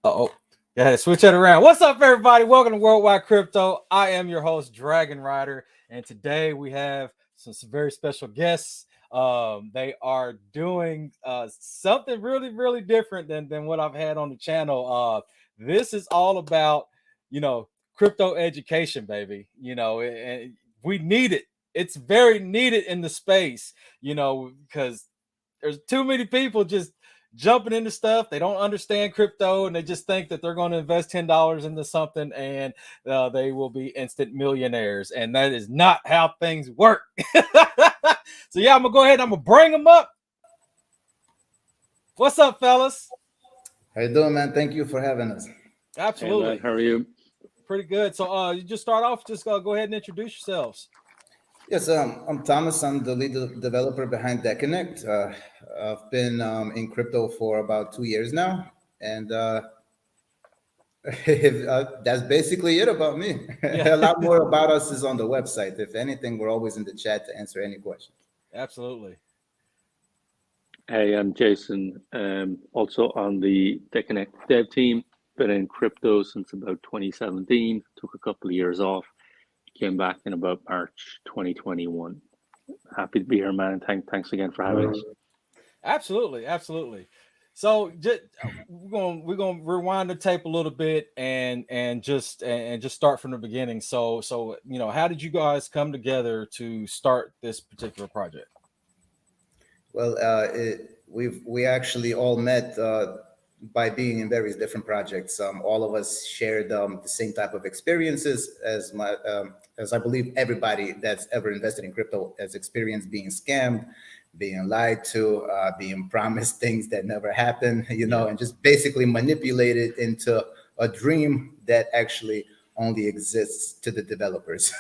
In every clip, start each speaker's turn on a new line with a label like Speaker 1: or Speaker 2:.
Speaker 1: Oh, yeah, switch it around. What's up, everybody? Welcome to Worldwide Crypto. I am your host, Dragon Rider, and today we have some very special guests. They are doing something really, really different than what I've had on the channel. This is all about, crypto education, baby. And we need it. It's very needed in the space, because there's too many people just jumping into stuff. They don't understand crypto and they just think that they're going to invest $10 into something and they will be instant millionaires. And that is not how things work. So yeah, I'm gonna go ahead and I'm gonna bring them up. What's up, fellas?
Speaker 2: How you doing, man? Thank you for having us.
Speaker 1: Absolutely.
Speaker 3: Hey, man, how are you?
Speaker 1: Pretty good. So you just start off, just go ahead and introduce yourselves.
Speaker 2: Yes, I'm Thomas. I'm the lead developer behind Decanect. I've been in crypto for about 2 years now, and that's basically it about me.
Speaker 1: Yeah.
Speaker 2: A lot more about us is on the website. If anything, we're always in the chat to answer any questions.
Speaker 1: Absolutely.
Speaker 3: Hey, I'm Jason. Also on the Decanect dev team. Been in crypto since about 2017. Took a couple of years off. Came back in about March 2021. Happy to be here, man. Thanks again for having us.
Speaker 1: Absolutely. So just, we're gonna rewind the tape a little bit and just start from the beginning. So how did you guys come together to start this particular project?
Speaker 2: Well, we actually all met by being in various different projects. All of us shared the same type of experiences as I believe everybody that's ever invested in crypto has experienced being scammed, being lied to, being promised things that never happen, and just basically manipulated into a dream that actually only exists to the developers.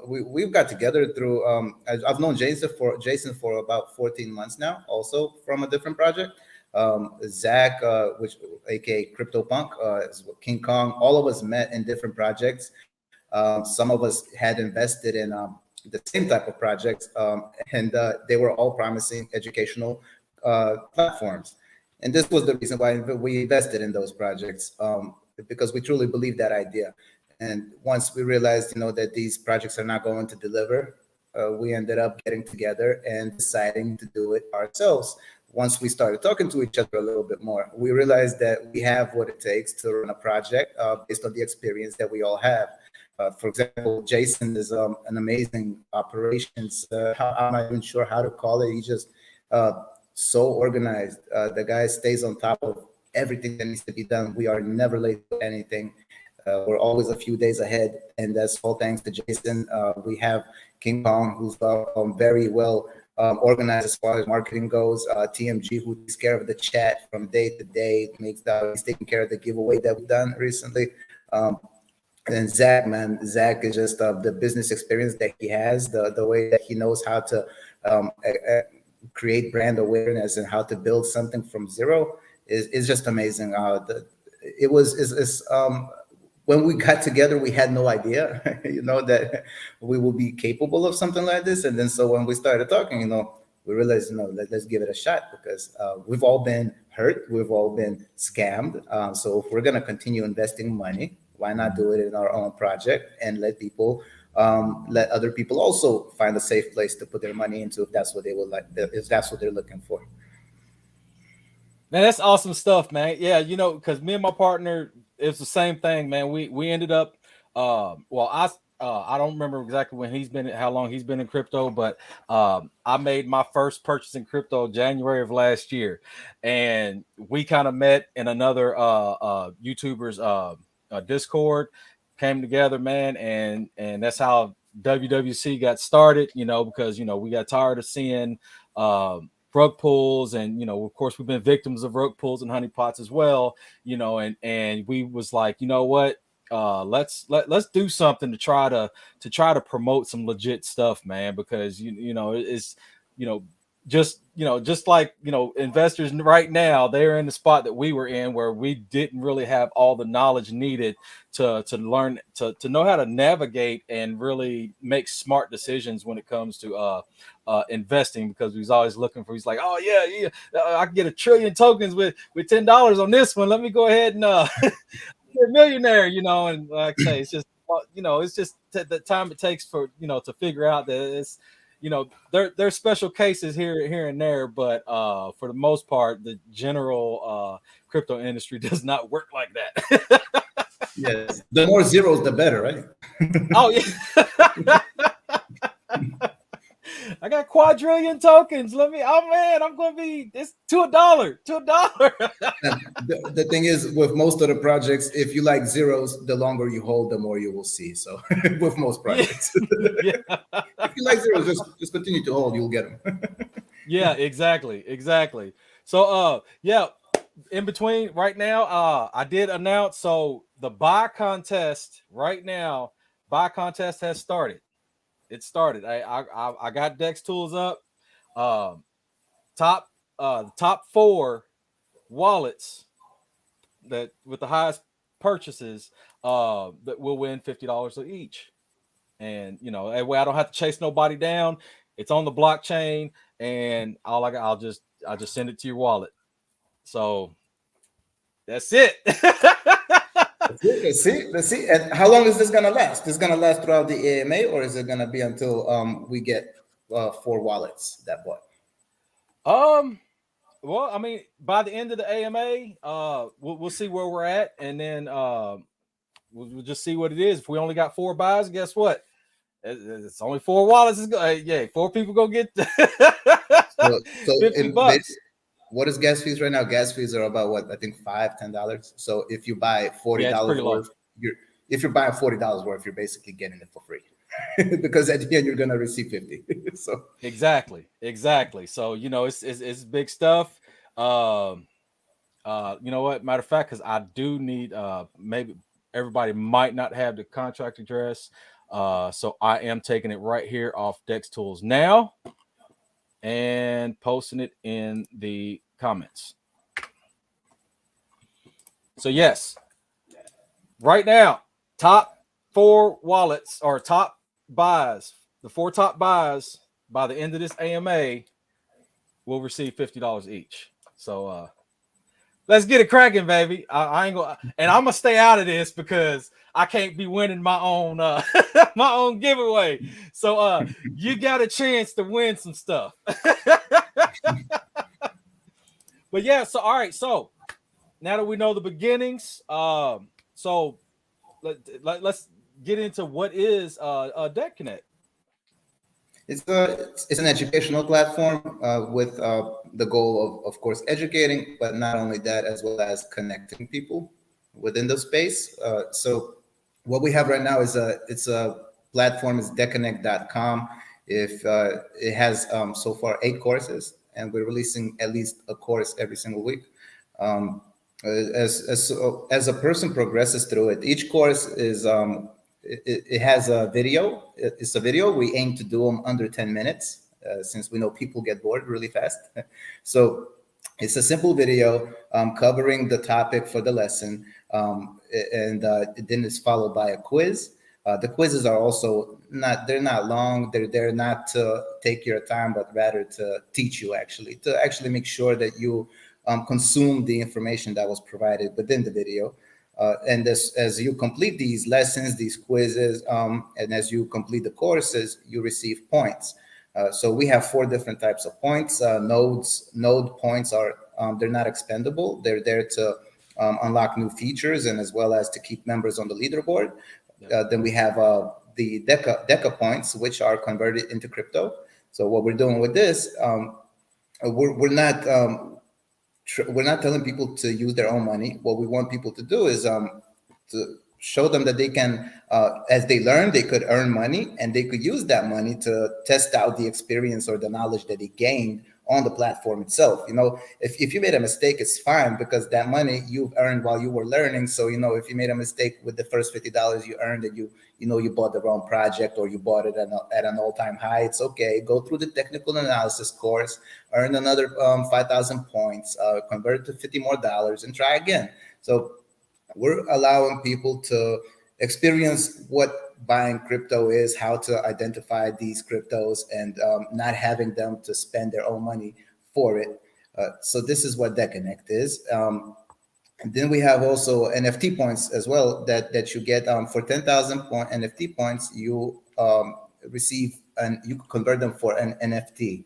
Speaker 2: We've got together through I've known Jason for about 14 months now, also from a different project. Zach, which aka CryptoPunk, King Kong, all of us met in different projects. Some of us had invested in the same type of projects, and they were all promising educational platforms. And this was the reason why we invested in those projects, because we truly believe that idea. And once we realized, that these projects are not going to deliver, we ended up getting together and deciding to do it ourselves. Once we started talking to each other a little bit more, we realized that we have what it takes to run a project based on the experience that we all have. For example, Jason is an amazing operations. I'm not even sure how to call it. He just so organized. The guy stays on top of everything that needs to be done. We are never late for anything. We're always a few days ahead, and that's all thanks to Jason. We have King Kong, who's very well organized as far as marketing goes. TMG, who takes care of the chat from day to day, he's taking care of the giveaway that we've done recently. And Zach, man, Zach is just the business experience that he has, the way that he knows how to create brand awareness and how to build something from zero is just amazing. When we got together, we had no idea, that we would be capable of something like this. And then so when we started talking, we realized, let's give it a shot, because we've all been hurt, we've all been scammed. So if we're gonna continue investing money, why not do it in our own project and let other people also find a safe place to put their money into if that's what they would like, if that's what they're looking for.
Speaker 1: Man, that's awesome stuff, man. Yeah, because me and my partner, it's the same thing, man. We ended up, I don't remember exactly how long he's been in crypto, but I made my first purchase in crypto January of last year, and we kind of met in another YouTuber's Discord, came together, man, and that's how WWC got started. Because we got tired of seeing rug pulls, and of course we've been victims of rug pulls and honeypots as well. And we was like, what, let's do something to try to promote some legit stuff, man, because it's you know just like investors right now, they're in the spot that we were in, where we didn't really have all the knowledge needed to learn to know how to navigate and really make smart decisions when it comes to investing, because he's always looking for, he's like, oh yeah, I can get 1 trillion tokens with $10 on this one, let me go ahead and be a millionaire, and like I say, it's just it's just the time it takes for to figure out that it's there's special cases here and there, but for the most part, the general crypto industry does not work like that.
Speaker 2: Yes, the more zeros, the better, right?
Speaker 1: Oh yeah. I got quadrillion tokens. Oh man, I'm gonna be, it's to $1.
Speaker 2: The thing is, with most of the projects, if you like zeros, the longer you hold, the more you will see. So with most projects,
Speaker 1: Yeah.
Speaker 2: if you like zeros, just continue to hold, you'll get them.
Speaker 1: Yeah, exactly. So yeah, in between right now, I did announce, so the buy contest right now, has started. It started. I got Dex Tools up. Top the top 4 wallets that with the highest purchases that will win $50 each. And that way I don't have to chase nobody down. It's on the blockchain, and I'll just send it to your wallet. So that's it.
Speaker 2: Let's see. And how long is this gonna last? This is gonna last throughout the AMA, or is it gonna be until we get 4 wallets that bought?
Speaker 1: Well, I mean, by the end of the AMA, we'll see where we're at, and then we'll just see what it is. If we only got 4 buys, guess what? It's only 4 wallets. Yeah, 4 people go get
Speaker 2: So
Speaker 1: $50.
Speaker 2: What is gas fees right now? Gas fees are about what, I think $5-10. So if you buy $40
Speaker 1: Yeah, it's pretty low.
Speaker 2: worth, if you're buying $40 worth, you're basically getting it for free. Because at the end you're gonna receive 50. So
Speaker 1: Exactly. So it's big stuff. You know what? Matter of fact, because I do need maybe everybody might not have the contract address. So I am taking it right here off Dex Tools now and posting it in the comments. So yes, right now, top 4 wallets or top buys, the 4 top buys by the end of this AMA will receive $50 each. So let's get it cracking, baby. I ain't gonna, and I'm gonna stay out of this because I can't be winning my own my own giveaway. So you got a chance to win some stuff. But yeah, so all right, so now that we know the beginnings, so let's get into what is Decanect.
Speaker 2: it's an educational platform with the goal of course, educating, but not only that, as well as connecting people within the space. So what we have right now is it's a platform, is Decanect.com. If it has so far 8 courses, and we're releasing at least a course every single week. As a person progresses through it, each course is it has a video. It's a video. We aim to do them under 10 minutes, since we know people get bored really fast. So it's a simple video covering the topic for the lesson, and then it's followed by a quiz. The quizzes are also they're not long. They're there not to take your time, but rather to teach you, to actually make sure that you consume the information that was provided within the video. And as you complete these lessons, these quizzes, and as you complete the courses, you receive points. So we have 4 different types of points. Node points are they're not expendable. They're there to unlock new features, and as well as to keep members on the leaderboard. Then we have the Deca points, which are converted into crypto. So what we're doing with this, we're not telling people to use their own money. What we want people to do is to show them that they can, as they learn, they could earn money, and they could use that money to test out the experience or the knowledge that they gained on the platform itself. If you made a mistake, it's fine, because that money you've earned while you were learning. So if you made a mistake with the first $50 you earned, and you bought the wrong project, or you bought it at an all-time high, it's okay. Go through the technical analysis course, earn another 5,000 points, convert it to $50 more, and try again. So we're allowing people to experience what buying crypto is, how to identify these cryptos, and not having them to spend their own money for it. So this is what Decanect is. And then we have also NFT points as well, that you get for 10,000 NFT points. You receive, and you convert them for an NFT.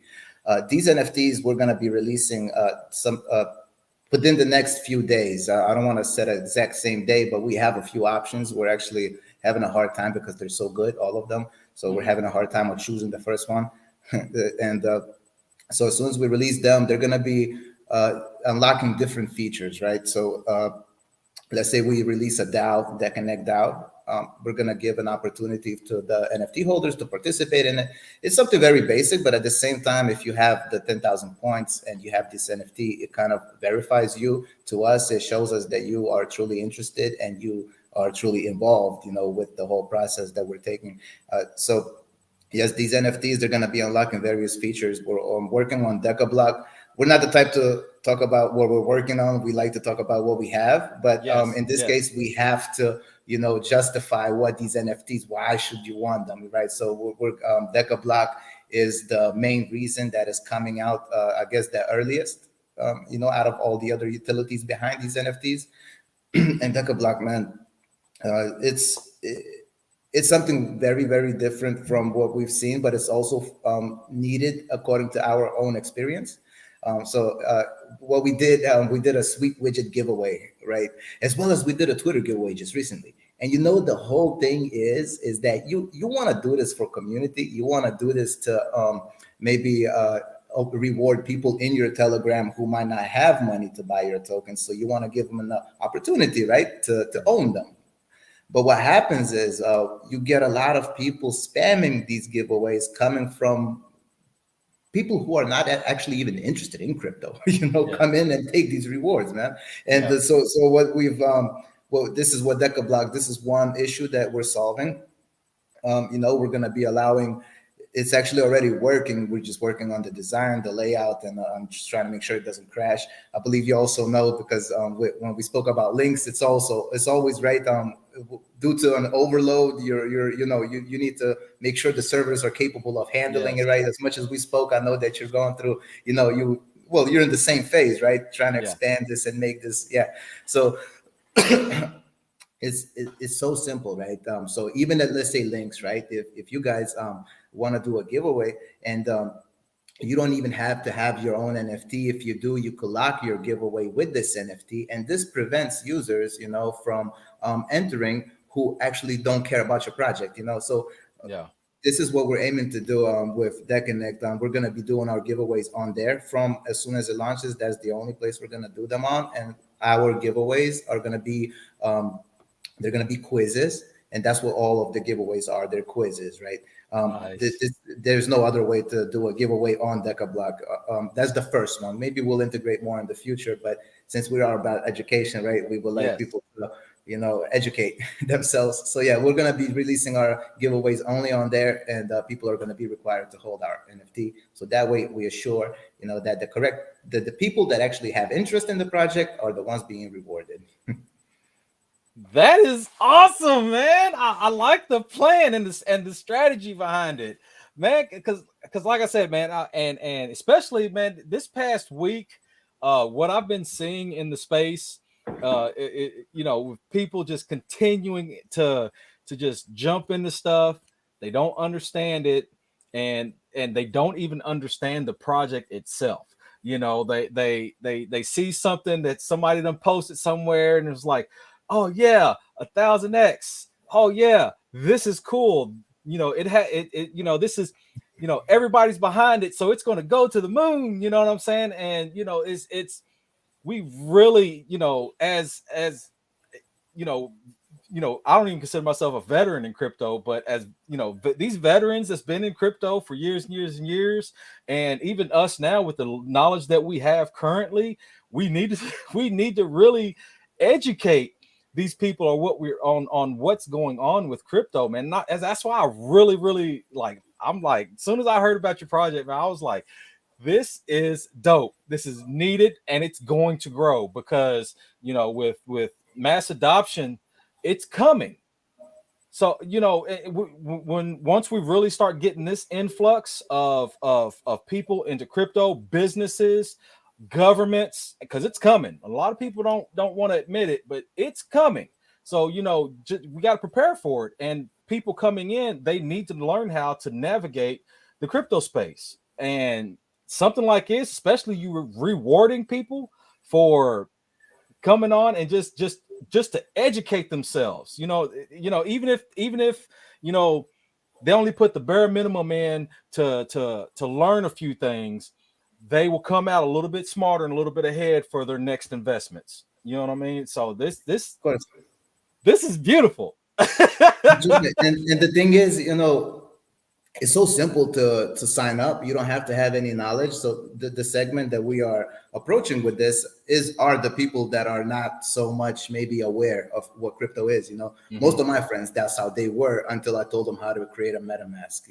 Speaker 2: These NFTs we're going to be releasing some within the next few days. I don't want to set an exact same day, but we have a few options. We're actually having a hard time because they're so good, all of them. So we're having a hard time with choosing the first one. And so as soon as we release them, they're going to be unlocking different features, right? So let's say we release a DAO, Decanect DAO. We're going to give an opportunity to the NFT holders to participate in it. It's something very basic, but at the same time, if you have the 10,000 points and you have this NFT, it kind of verifies you to us. It shows us that you are truly interested and you are truly involved, with the whole process that we're taking. So yes, these NFTs, they're going to be unlocking various features. We're working on DecaBlock. We're not the type to talk about what we're working on. We like to talk about what we have. But in this case, we have to, justify what these NFTs, why should you want them, right? So DecaBlock is the main reason that is coming out, I guess, the earliest, out of all the other utilities behind these NFTs. And DecaBlock, man, it's something very, very different from what we've seen, but it's also needed according to our own experience. So what we did a sweet widget giveaway, right? As well as we did a Twitter giveaway just recently. And the whole thing is that you want to do this for community. You want to do this to maybe reward people in your Telegram who might not have money to buy your tokens. So you want to give them an opportunity, right, to own them. But what happens is you get a lot of people spamming these giveaways coming from people who are not actually even interested in crypto, come in and take these rewards, man. And so what we've, this is what DecaBlock, this is one issue that we're solving. We're going to be allowing, it's actually already working. We're just working on the design, the layout, and I'm just trying to make sure it doesn't crash. I believe you also know, because when we spoke about links, it's always right. Due to an overload, you need to make sure the servers are capable of handling it, right? As much as we spoke, I know that you're going through, you're in the same phase, right? Trying to expand this and make this, So it's so simple, right? So even at, let's say, links, right? If you guys want to do a giveaway, and you don't even have to have your own NFT. If you do, you could lock your giveaway with this NFT, and this prevents users, from entering who actually don't care about your project, So this is what we're aiming to do with Decanect. We're going to be doing our giveaways on there from as soon as it launches. That's the only place we're going to do them on, and our giveaways are going to be they're going to be quizzes, and that's what all of the giveaways are. They're quizzes, right? Nice. There's no other way to do a giveaway on DecaBlock. That's the first one. Maybe we'll integrate more in the future, but since we are about education, right, we would like people to, educate themselves. So we're going to be releasing our giveaways only on there, and people are going to be required to hold our NFT. So that way we assure, that the people that actually have interest in the project are the ones being rewarded.
Speaker 1: That is awesome, man. I like the plan and the strategy behind it, man. Because like I said, man, and especially, man, this past week, what I've been seeing in the space, with people just continuing to just jump into stuff. They don't understand it, and they don't even understand the project itself. They see something that somebody done posted somewhere, and it's like, oh yeah, 1,000x. Oh yeah, this is cool. This is, everybody's behind it, so it's going to go to the moon. You know what I'm saying? And we really, as I don't even consider myself a veteran in crypto, but as these veterans that's been in crypto for years and years and years, and even us now with the knowledge that we have currently, we need to we need to really educate these people on what we're on what's going on with crypto, man. Not as that's why I really like. I'm like, as soon as I heard about your project, man, I was like, this is dope. This is needed, and it's going to grow because with mass adoption, it's coming. So once we really start getting this influx of people into crypto, businesses, governments, because it's coming. A lot of people don't want to admit it, but it's coming. So we got to prepare for it. And people coming in, they need to learn how to navigate the crypto space. And something like this, especially you rewarding people for coming on and just to educate themselves. Even if they only put the bare minimum in to learn a few things, they will come out a little bit smarter and a little bit ahead for their next investments. You know what I mean? So this is beautiful.
Speaker 2: And the thing is, it's so simple to sign up. You don't have to have any knowledge. So the segment that we are approaching with this are the people that are not so much maybe aware of what crypto is. Most of my friends, that's how they were until I told them how to create a MetaMask.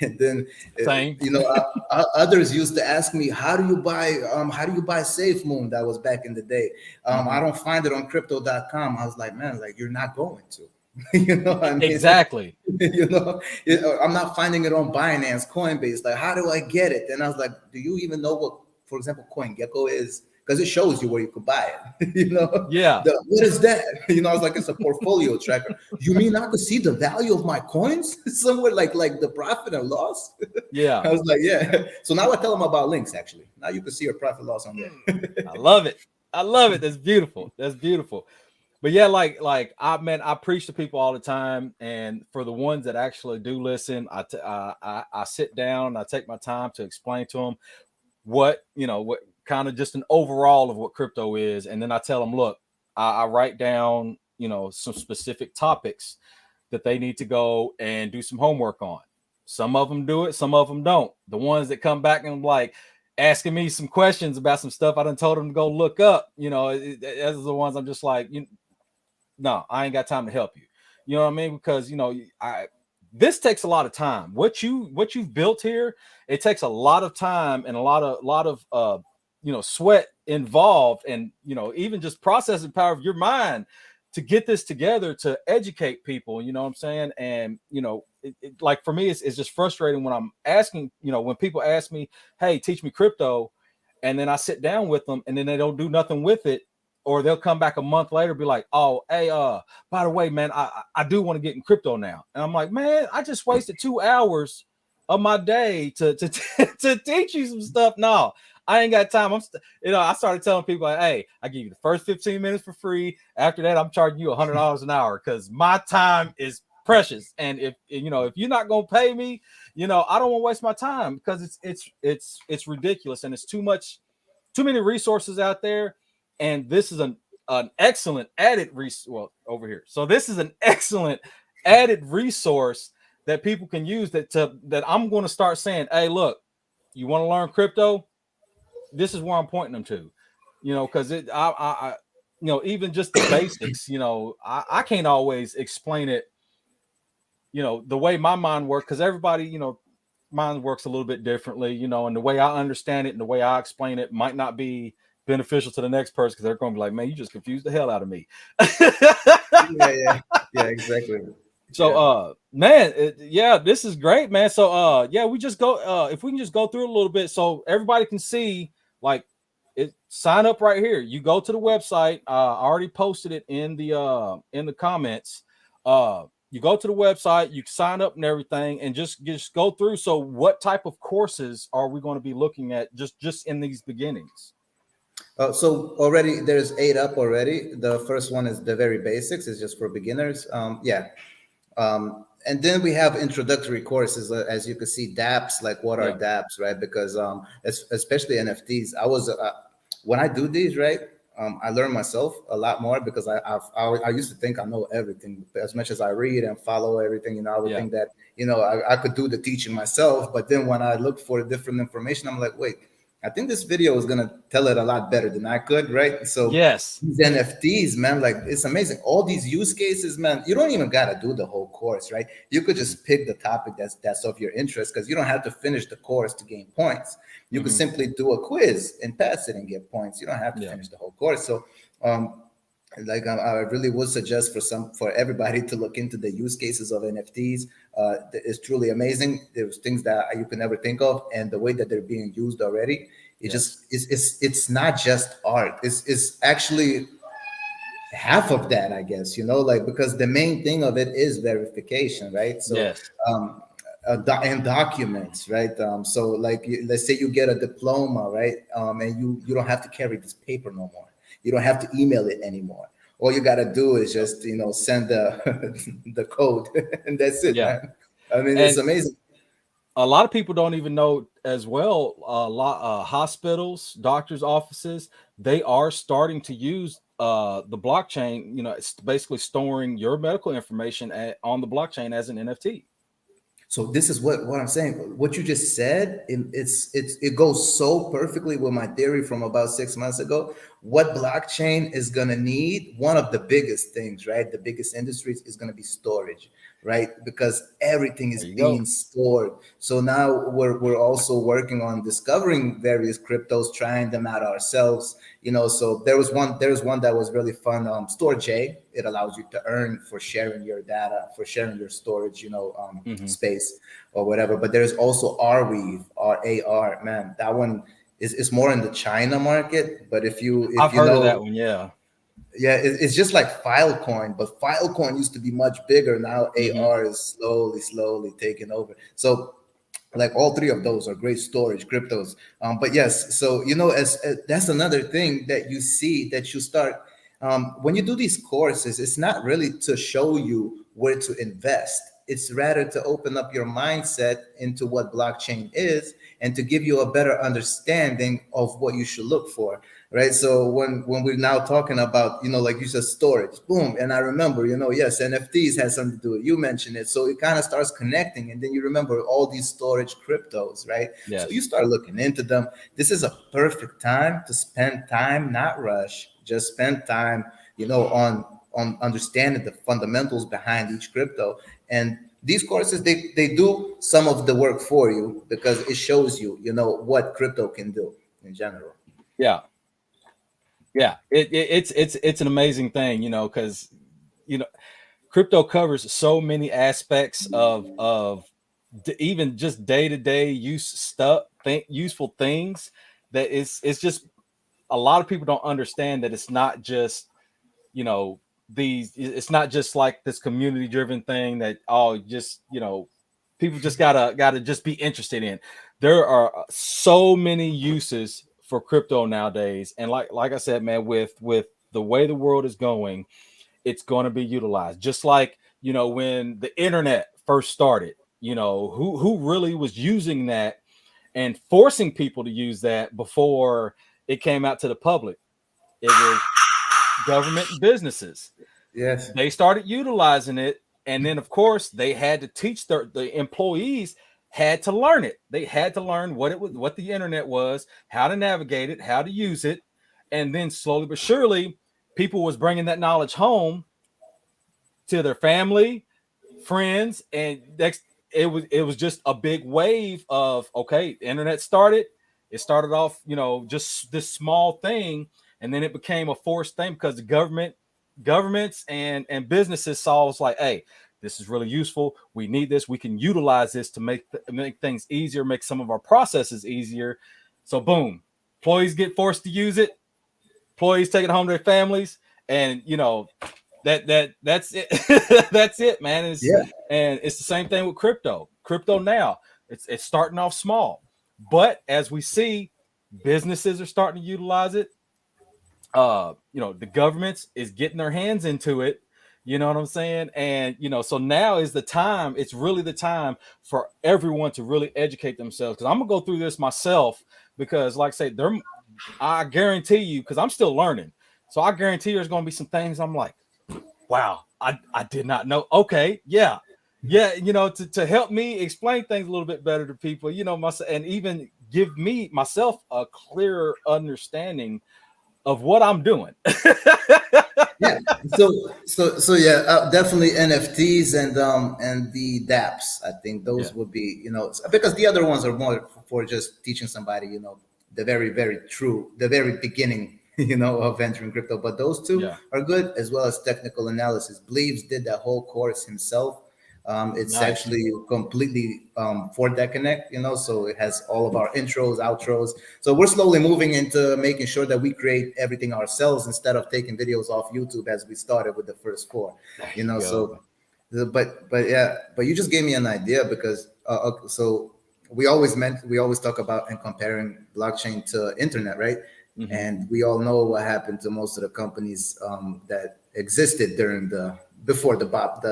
Speaker 2: And then
Speaker 1: Same.
Speaker 2: Others used to ask me, how do you buy SafeMoon? That was back in the day. I don't find it on crypto.com. I was like, man, like, you're not going to. I mean?
Speaker 1: Exactly.
Speaker 2: I'm not finding it on Binance, Coinbase. Like, how do I get it? And I was like, do you even know what, for example, CoinGecko is? Because it shows you where you could buy it.
Speaker 1: Yeah.
Speaker 2: What is that? I was like, it's a portfolio tracker. You mean I could see the value of my coins somewhere, like the profit and loss?
Speaker 1: Yeah.
Speaker 2: I was like, yeah. So now I tell them about links. Actually, now you can see your profit loss on there.
Speaker 1: I love it. That's beautiful. That's beautiful. But yeah, like I preach to people all the time, and for the ones that actually do listen, I sit down, I take my time to explain to them what kind of just an overall of what crypto is, and then I tell them, look, I write down some specific topics that they need to go and do some homework on. Some of them do it, some of them don't. The ones that come back and like asking me some questions about some stuff I done told them to go look up, those are the ones I'm just like, no, I ain't got time to help you. You know what I mean? Because this takes a lot of time. What you've built here, it takes a lot of time and a lot of sweat involved, and even just processing power of your mind to get this together to educate people. You know what I'm saying? And like for me, it's just frustrating when I'm asking, when people ask me, hey, teach me crypto, and then I sit down with them and then they don't do nothing with it. Or they'll come back a month later, be like, "Oh, hey, by the way, man, I do want to get in crypto now." And I'm like, "Man, I just wasted 2 hours of my day to to teach you some stuff. No, I ain't got time. I started telling people, like, hey, I give you the first 15 minutes for free. After that, I'm charging you $100 an hour because my time is precious. And if you're not gonna pay me, I don't want to waste my time because it's ridiculous and it's too many resources out there." And this is an excellent added resource. Well, over here. So this is an excellent added resource that people can use that I'm going to start saying, hey, look, you want to learn crypto? This is where I'm pointing them to, because even just the basics, I can't always explain it, the way my mind works, because everybody, mind works a little bit differently, and the way I understand it and the way I explain it might not be beneficial to the next person because they're going to be like, man, you just confused the hell out of me.
Speaker 2: yeah, exactly.
Speaker 1: So, man, this is great, man. So, we just go, if we can just go through it a little bit so everybody can see, like, sign up right here. You go to the website. I already posted it in the comments. You go to the website, you sign up and everything, and just go through. So what type of courses are we going to be looking at just in these beginnings?
Speaker 2: So already there's 8 up already. The first one is the very basics. It's just for beginners. And then we have introductory courses, as you can see, dApps, like what are dApps, right? Because especially NFTs, I was when I do these, right? I learned myself a lot more because I used to think I know everything as much as I read and follow everything. I would think that I could do the teaching myself, but then when I look for different information, I'm like, wait, I think this video is gonna tell it a lot better than I could, right? So
Speaker 1: Yes.
Speaker 2: these NFTs, man, like it's amazing. All these use cases, man, you don't even gotta do the whole course, right? You could just pick the topic that's of your interest because you don't have to finish the course to gain points. You could simply do a quiz and pass it and get points. You don't have to finish the whole course. So I really would suggest for everybody to look into the use cases of NFTs. It's truly amazing. There's things that you can never think of, and the way that they're being used already, it's not just art. It's actually half of that, I guess. Like because the main thing of it is verification, right? So and documents, right? So like let's say you get a diploma, right? And you don't have to carry this paper no more. You don't have to email it anymore. All you got to do is just send the the code, and that's it, man. I mean, it's amazing.
Speaker 1: A lot of people don't even know as well. A lot hospitals, doctors' offices, they are starting to use the blockchain. It's basically storing your medical information on the blockchain as an NFT.
Speaker 2: So this is what I'm saying. What you just said, it goes so perfectly with my theory from about 6 months ago. What blockchain is gonna need, one of the biggest things, right? The biggest industries is gonna be storage, right? Because everything is being stored. So now we're also working on discovering various cryptos, trying them out ourselves. So there was one that was really fun. StoreJ, it allows you to earn for sharing your data, for sharing your storage, space or whatever. But there's also Arweave, RAR, man. That one is more in the China market. But if
Speaker 1: I've heard of that one, yeah.
Speaker 2: Yeah, it's just like Filecoin, but Filecoin used to be much bigger. Now AR is slowly taking over. So like all three of those are great storage cryptos. But yes, so as that's another thing that you see that you start when you do these courses. It's not really to show you where to invest. It's rather to open up your mindset into what blockchain is and to give you a better understanding of what you should look for. Right. So when we're now talking about, like you said, storage, boom. And I remember, yes, NFTs has something to do with it. You mentioned it. So it kind of starts connecting. And then you remember all these storage cryptos, right?
Speaker 1: Yes.
Speaker 2: So you start looking into them. This is a perfect time to spend time, not rush, just spend time, on understanding the fundamentals behind each crypto. And these courses, they do some of the work for you because it shows you, what crypto can do in general.
Speaker 1: Yeah. Yeah, it's an amazing thing, because crypto covers so many aspects of even just day-to-day use stuff, useful things, that it's just a lot of people don't understand that it's not just it's not just like this community driven thing that just people just gotta just be interested in. There are so many uses for crypto nowadays, and like I said, man, with the way the world is going, it's going to be utilized. Just like when the internet first started, who really was using that and forcing people to use that before it came out to the public? It was government and businesses.
Speaker 2: Yes.
Speaker 1: They started utilizing it, and then of course they had to teach the employees had to learn it. They had to learn what the internet was, how to navigate it, how to use it, and then slowly but surely people was bringing that knowledge home to their family, friends, and next it was just a big wave of, okay, the internet started. It started off, just this small thing, and then it became a forced thing because the governments and businesses saw, was like, hey, this is really useful. We need this. We can utilize this to make things easier, make some of our processes easier. So boom, employees get forced to use it. Employees take it home to their families, and that's it. That's it, man. And it's the same thing with crypto. Crypto now, it's starting off small, but as we see, businesses are starting to utilize it. The governments is getting their hands into it. You know what I'm saying? And so now is the time. It's really the time for everyone to really educate themselves. Because I'm gonna go through this myself. Because, like I say, I guarantee you, because I'm still learning. So I guarantee there's going to be some things I'm like, wow, I did not know. Okay, yeah. Yeah, to help me explain things a little bit better to people, myself, and even give me myself a clearer understanding of what I'm doing.
Speaker 2: Yeah. So yeah, definitely NFTs and the dApps. I think
Speaker 1: Yeah,
Speaker 2: those would be, because the other ones are more for just teaching somebody, the the very beginning, of entering crypto. But those two
Speaker 1: yeah,
Speaker 2: are good, as well as technical analysis. Bleaves did that whole course himself. It's
Speaker 1: nice.
Speaker 2: actually completely for Decanect, so it has all of our intros, outros. So we're slowly moving into making sure that we create everything ourselves instead of taking videos off YouTube as we started with the first four,
Speaker 1: There
Speaker 2: you
Speaker 1: you
Speaker 2: know.
Speaker 1: go.
Speaker 2: So, but yeah, but you just gave me an idea because so we always talk about and comparing blockchain to internet, right?
Speaker 1: Hmm.
Speaker 2: And we all know what happened to most of the companies that existed during the before the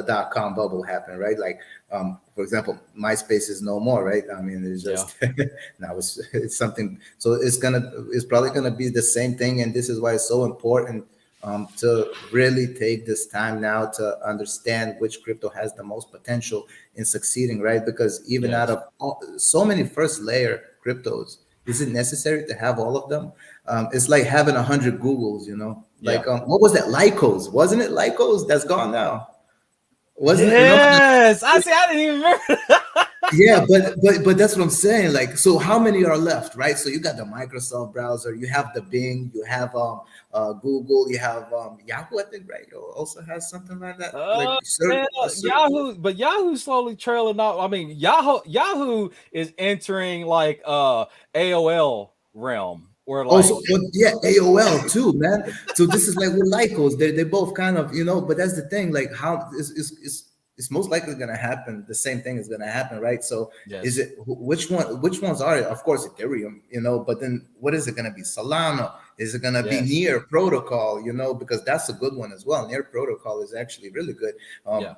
Speaker 2: dot com bubble happened, right? Like, for example, MySpace is no more, right? I mean, it's
Speaker 1: Yeah.
Speaker 2: just now it's something. So it's probably gonna be the same thing, and this is why it's so important to really take this time now to understand which crypto has the most potential in succeeding, right? Because even out
Speaker 1: Yes.
Speaker 2: of so many first layer cryptos, is it necessary to have all of them? It's like having 100 Googles,
Speaker 1: Yeah.
Speaker 2: like what was that? Lycos, wasn't it? Lycos that's gone now, wasn't it? No,
Speaker 1: Yes. I see. I didn't even remember.
Speaker 2: yeah, but that's what I'm saying. Like, so how many are left, right? So you got the Microsoft browser, you have the Bing, you have Google, you have Yahoo, I think, right? Also has something like that, like
Speaker 1: Yeah,
Speaker 2: a search.
Speaker 1: Yahoo, but Yahoo's slowly trailing off. I mean, Yahoo is entering like AOL realm, where
Speaker 2: Also,
Speaker 1: like
Speaker 2: but yeah, AOL too, man. So this is like with Lycos. They both kind of, but that's the thing. Like, how it's most likely going to happen. The same thing is going to happen, right? So is
Speaker 1: yes,
Speaker 2: it which ones are it? Of course, Ethereum, but then what is it going to be? Solana? Is it going to be
Speaker 1: yes,
Speaker 2: Near Protocol? Because that's a good one as well. Near Protocol is actually really good.
Speaker 1: yeah,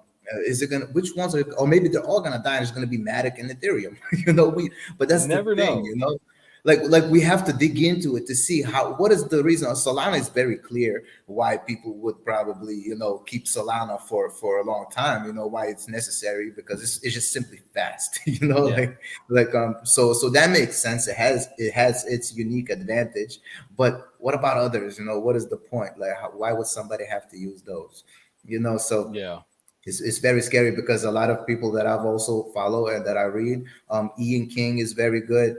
Speaker 2: Is it gonna? Which ones are? Or maybe they're all gonna die. And it's gonna be Matic and Ethereum. But
Speaker 1: you
Speaker 2: that's the
Speaker 1: never
Speaker 2: thing.
Speaker 1: know.
Speaker 2: Like we have to dig into it to see what is the reason. Solana is very clear why people would probably keep Solana for a long time. Why it's necessary, because it's just simply fast.
Speaker 1: Yeah,
Speaker 2: So that makes sense. It has its unique advantage. But what about others? What is the point? Like, why would somebody have to use those? So
Speaker 1: yeah,
Speaker 2: it's very scary, because a lot of people that I've also follow and that I read, Ian King is very good,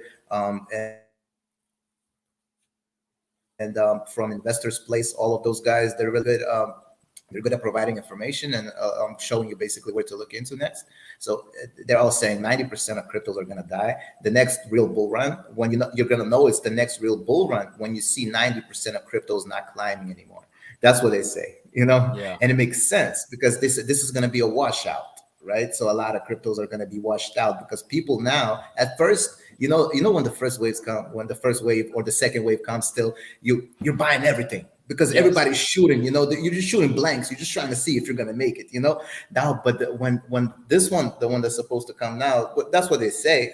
Speaker 2: and from Investors Place, all of those guys, they're really good. They're good at providing information and showing you basically where to look into next. So they're all saying 90% of cryptos are going to die. The next real bull run, when you're going to know it's the next real bull run, when you see 90% of cryptos not climbing anymore. That's what they say,
Speaker 1: yeah,
Speaker 2: and it makes sense, because this is going to be a washout, right? So a lot of cryptos are going to be washed out, because people now, at first, when the first waves come, when the first wave or the second wave comes, still you're buying everything, because
Speaker 1: yes,
Speaker 2: everybody's shooting. You're just shooting blanks. You're just trying to see if you're going to make it. Now, but when this one, the one that's supposed to come now, that's what they say.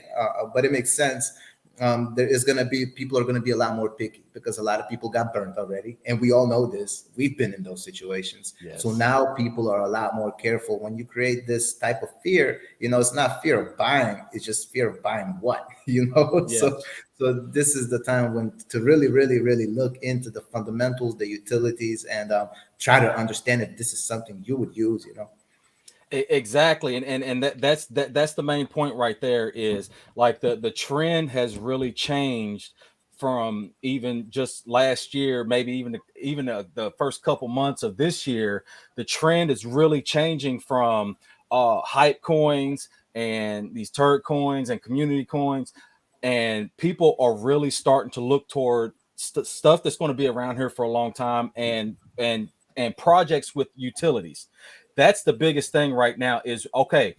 Speaker 2: But it makes sense. There is going to be People are going to be a lot more picky, because a lot of people got burnt already, and we all know this. We've been in those situations. So
Speaker 1: yes,
Speaker 2: now people are a lot more careful. When you create this type of fear, it's not fear of buying, it's just fear of buying what. So
Speaker 1: yes.
Speaker 2: this is the time when to really, really, really look into the fundamentals, the utilities, and try to understand if this is something you would use.
Speaker 1: Exactly, and that's the main point right there. Is like the trend has really changed from even just last year, maybe even the first couple months of this year. The trend is really changing from hype coins and these turd coins and community coins, and people are really starting to look toward stuff that's going to be around here for a long time, and projects with utilities. That's the biggest thing right now. Is okay,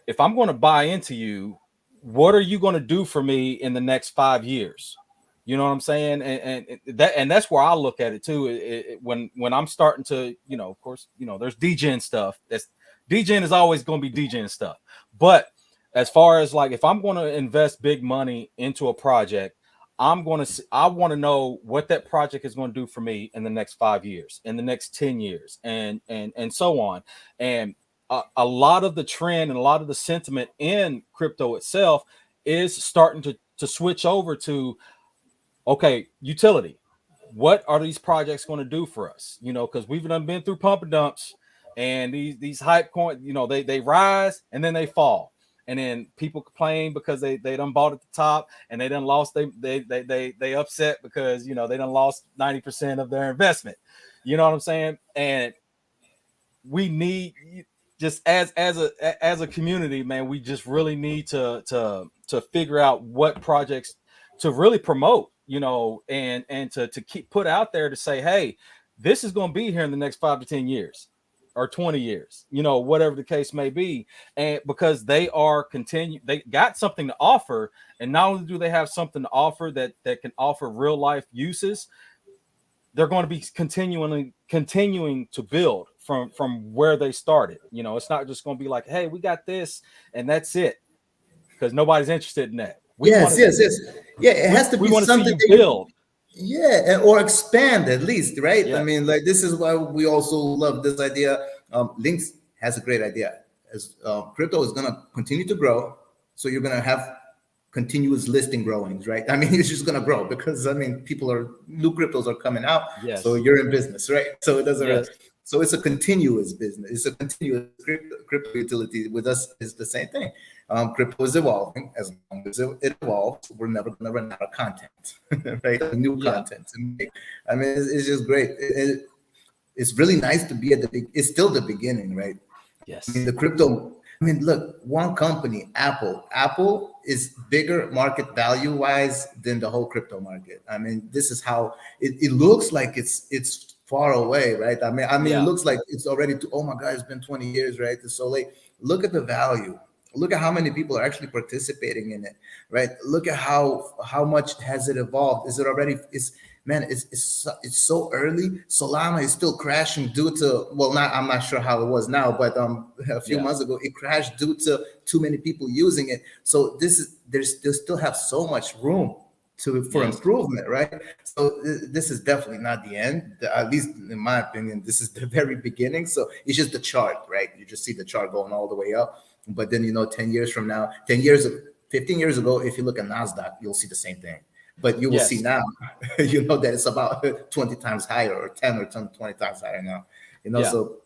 Speaker 1: if I'm going to buy into you, what are you going to do for me in the next 5 years? You know what I'm saying? And that's where I look at it too. When I'm starting to, of course, there's DGen stuff. That's DGen is always going to be DGen stuff. But as far as like, if I'm going to invest big money into a project, I want to know what that project is going to do for me in the next 5 years, in the next 10 years, and so on. And a lot of the trend and a lot of the sentiment in crypto itself is starting to switch over to, okay, utility. What are these projects going to do for us? Because we've been through pump and dumps, and these hype coins, they rise and then they fall, and then people complain because they done bought at the top and they done lost, they upset because they done lost 90% of their investment. You know what I'm saying? And we need, just as a community, man, we just really need to figure out what projects to really promote, and to keep put out there to say, hey, this is going to be here in the next 5 to 10 years or 20 years, whatever the case may be. And because they got something to offer, and not only do they have something to offer that can offer real life uses, they're going to be continuing to build from where they started. It's not just going to be like, hey, we got this and that's it, because nobody's interested in that.
Speaker 2: Yes. Yeah, it has to
Speaker 1: We
Speaker 2: be
Speaker 1: want to see
Speaker 2: something
Speaker 1: you
Speaker 2: that
Speaker 1: build.
Speaker 2: yeah, or expand at least, right?
Speaker 1: Yeah.
Speaker 2: I mean, like this is why we also love this idea. Links has a great idea. As crypto is gonna continue to grow, so you're gonna have continuous listing growings, right? I mean, it's just gonna grow because I mean, new cryptos are coming out, so
Speaker 1: Yes.
Speaker 2: you're in business, right? So it doesn't.
Speaker 1: Yes.
Speaker 2: So it's a continuous business. It's a continuous crypto utility. With us is the same thing. Crypto is evolving. As long as it evolves, we're never going to run out of content, right? New
Speaker 1: Yeah.
Speaker 2: content to make. I mean, it's just great. It's really nice to be at it's still the beginning, right?
Speaker 1: Yes.
Speaker 2: I mean, the crypto. I mean, look, one company, Apple. Apple is bigger market value wise than the whole crypto market. I mean, this is how it looks like it's far away, right? It
Speaker 1: Yeah.
Speaker 2: looks like it's already oh my God, it's been 20 years, right? It's so late. Look at the value. Look at how many people are actually participating in it, right? Look at how much has it evolved. Is it already? It's so early. Solana is still crashing due to I'm not sure how it was now, but a few months ago it crashed due to too many people using it. So they still have so much room for improvement, right? So this is definitely not the end. At least in my opinion, this is the very beginning. So it's just the chart, right? You just see the chart going all the way up. But then 10 years from now, 15 years ago, if you look at NASDAQ, you'll see the same thing. But you will see now, that it's about 20 times higher, or 10 or 20 times higher now. So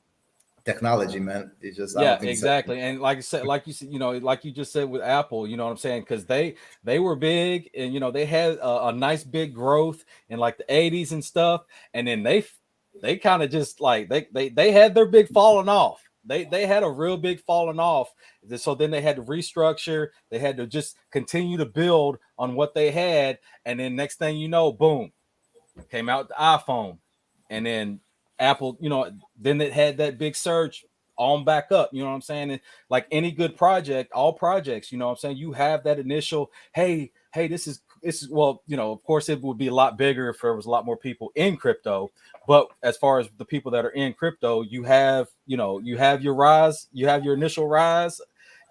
Speaker 2: technology, man, it's just
Speaker 1: exactly. And like you said, like you just said with Apple, you know what I'm saying? Because they were big, and they had a nice big growth in like the 80s and stuff, and then they kind of just like they had their big falling off. They had a real big falling off. So then they had to restructure. They had to just continue to build on what they had, and then next thing you know, boom, came out the iPhone, and then Apple, then it had that big surge on back up. You know what I'm saying? And like any good project, all projects, you know what I'm saying, you have that initial, hey, this is well, of course it would be a lot bigger if there was a lot more people in crypto. But as far as the people that are in crypto, you have your rise, you have your initial rise,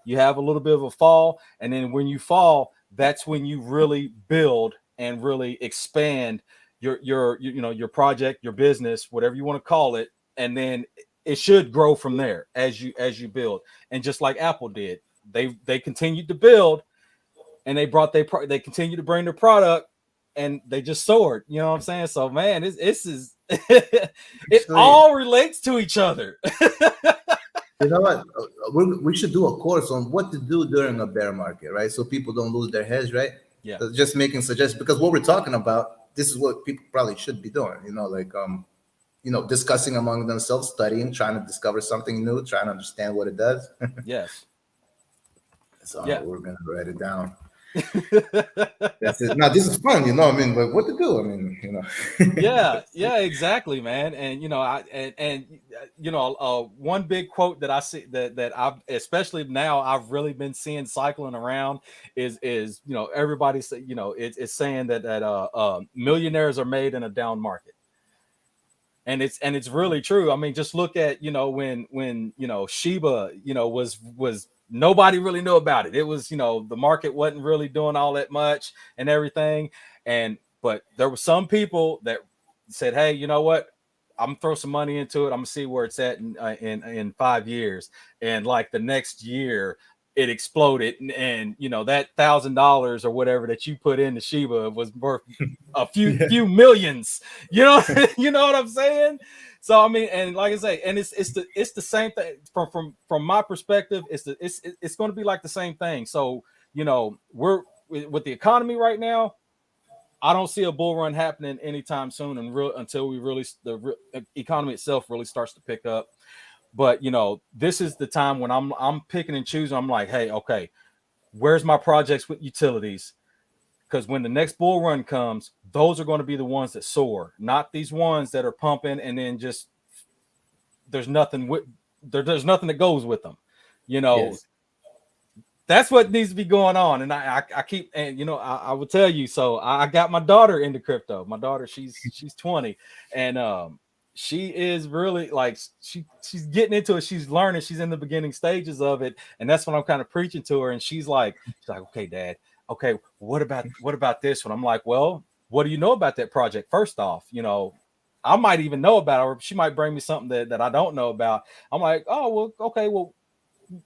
Speaker 1: you have a little bit of a fall, and then when you fall, that's when you really build and really expand your project, your business, whatever you want to call it, and then it should grow from there as you build. And just like Apple did, they continued to build, and they continued to bring their product, and they just soared. You know what I'm saying? So man, this is it all relates to each other.
Speaker 2: You know what? We should do a course on what to do during a bear market, right? So people don't lose their heads, right?
Speaker 1: Yeah.
Speaker 2: Just making suggestions, because what we're talking about, this is what people probably should be doing. Discussing among themselves, studying, trying to discover something new, trying to understand what it does.
Speaker 1: Yes.
Speaker 2: So we're gonna write it down. That's it. Now this is fun, but what to do?
Speaker 1: Yeah, exactly, man. And one big quote that I see that I've, especially now, I've really been seeing cycling around is everybody say, it's saying that millionaires are made in a down market. And it's really true. I mean, just look at when Shiba was nobody really knew about it. It was the market wasn't really doing all that much and everything. But there were some people that said, hey, you know what, I'm gonna throw some money into it, I'm gonna see where it's at in 5 years. And like the next year it exploded, and you know, that $1,000 or whatever that you put into Shiba was worth a few millions, you know. You know what I'm saying? So I mean, and like I say, and it's the same thing from my perspective. It's going to be like the same thing. So you know, we're with the economy right now. I don't see a bull run happening anytime soon, and until the economy itself really starts to pick up. But you know, this is the time when I'm picking and choosing. I'm like, hey, okay, where's my projects with utilities? Because when the next bull run comes, those are going to be the ones that soar, not these ones that are pumping and then just there's nothing there's nothing that goes with them. You know,
Speaker 2: Yes.
Speaker 1: that's what needs to be going on. And I keep, and you know, I will tell you. So I got my daughter into crypto. My daughter, she's 20, and she is really like she's getting into it. She's learning. She's in the beginning stages of it, and that's what I'm kind of preaching to her. And she's like, okay, Dad. Okay, what about this one? I'm like, well, what do you know about that project? First off, you know, I might even know about it, or she might bring me something that I don't know about. I'm like, oh, well, okay, well,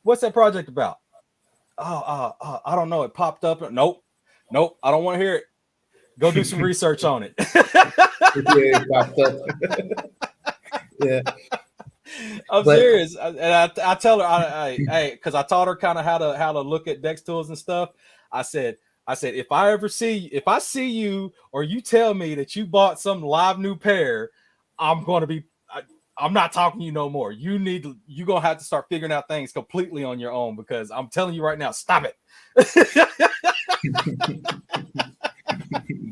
Speaker 1: what's that project about? I don't know. It popped up. Nope. I don't want to hear it. Go do some research on it.
Speaker 2: Yeah, it popped up. Yeah,
Speaker 1: I'm
Speaker 2: but
Speaker 1: serious, and I tell her, I because I taught her kind of how to look at Dex tools and stuff. I said, if I see you or you tell me that you bought some live new pair, I'm going to be. I'm not talking to you no more. You're gonna have to start figuring out things completely on your own, because I'm telling you right now, stop it.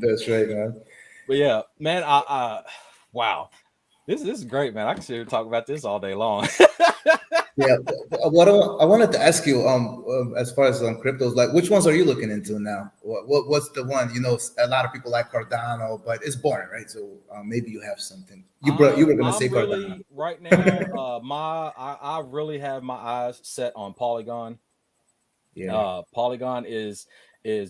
Speaker 2: that's right, man.
Speaker 1: But yeah, man, wow, this is great, man. I can sit here and talk about this all day long.
Speaker 2: Yeah, what I wanted to ask you, as far as cryptos, like which ones are you looking into now? What's the one? You know, a lot of people like Cardano, but it's boring, right? So maybe you have something. You were gonna say
Speaker 1: I'm
Speaker 2: Cardano.
Speaker 1: really right now. I really have my eyes set on Polygon.
Speaker 2: Yeah.
Speaker 1: Polygon is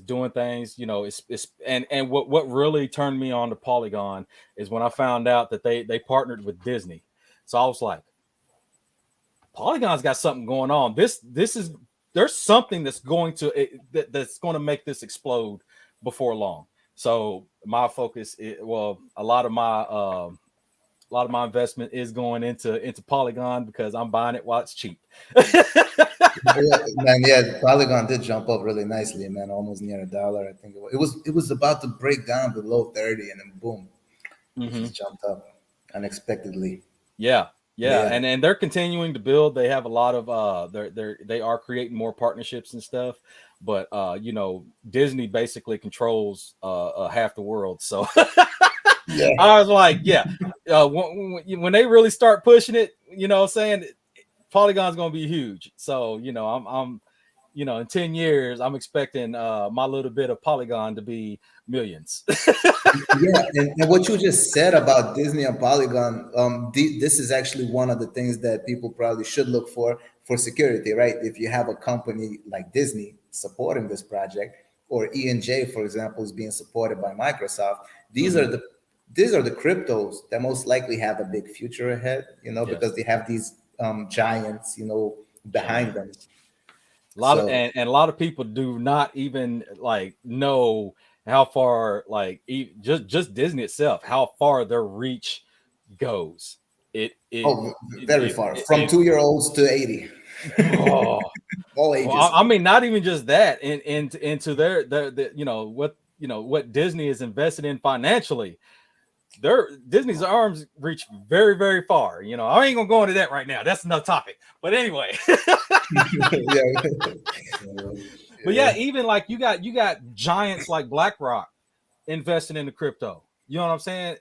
Speaker 1: doing things. You know, it's and what really turned me on to Polygon is when I found out that they partnered with Disney. So I was like, Polygon's got something going on. This is there's something that's going to that's going to make this explode before long. So my focus, a lot of my investment is going into Polygon because I'm buying it while it's cheap.
Speaker 2: Yeah, man, yeah, Polygon did jump up really nicely, man, almost near $1. I think it was about to break down below 30, and then boom, it
Speaker 1: Mm-hmm.
Speaker 2: just jumped up unexpectedly.
Speaker 1: Yeah,
Speaker 2: But
Speaker 1: yeah,
Speaker 2: yeah,
Speaker 1: and they're continuing to build. They have a lot of they are creating more partnerships and stuff. But you know, Disney basically controls half the world. So
Speaker 2: yeah,
Speaker 1: I was like, yeah, when they really start pushing it, you know, saying Polygon's going to be huge. So you know, I'm you know, in 10 years, I'm expecting my little bit of Polygon to be millions.
Speaker 2: yeah. And what you just said about Disney and Polygon, this is actually one of the things that people probably should look for security, right? If you have a company like Disney supporting this project, or E&J, for example, is being supported by Microsoft, these
Speaker 1: Mm-hmm.
Speaker 2: are the cryptos that most likely have a big future ahead, you know,
Speaker 1: Yes,
Speaker 2: because they have these giants, you know, behind them.
Speaker 1: giants. A lot of
Speaker 2: So,
Speaker 1: and a lot of people do not even like know how far just Disney itself, how far their reach goes. It it
Speaker 2: oh,
Speaker 1: it
Speaker 2: very
Speaker 1: it,
Speaker 2: far
Speaker 1: it,
Speaker 2: from
Speaker 1: it
Speaker 2: 2-year-olds to 80,
Speaker 1: oh,
Speaker 2: all
Speaker 1: well,
Speaker 2: ages.
Speaker 1: I mean, not even just that, into their you know what Disney is invested in financially. Their Disney's arms reach very, very far. You know, I ain't gonna go into that right now. That's another topic. But anyway,
Speaker 2: Yeah.
Speaker 1: but yeah, even like you got giants like BlackRock investing in the crypto. You know what I'm saying?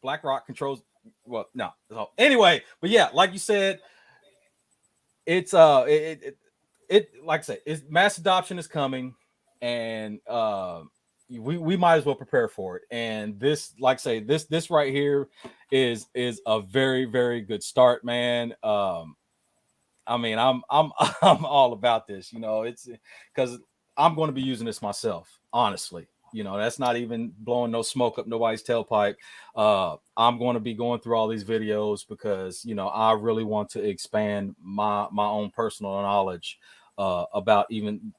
Speaker 1: BlackRock controls. Well, no. So anyway, but yeah, like you said, it's like I said, it's mass adoption is coming, and we might as well prepare for it. And this, like I say, this right here is a very, very good start, man. I mean, I'm I'm all about this. You know, it's because I'm going to be using this myself, honestly. That's not even blowing no smoke up nobody's tailpipe. I'm going to be going through all these videos because, I really want to expand my own personal knowledge about even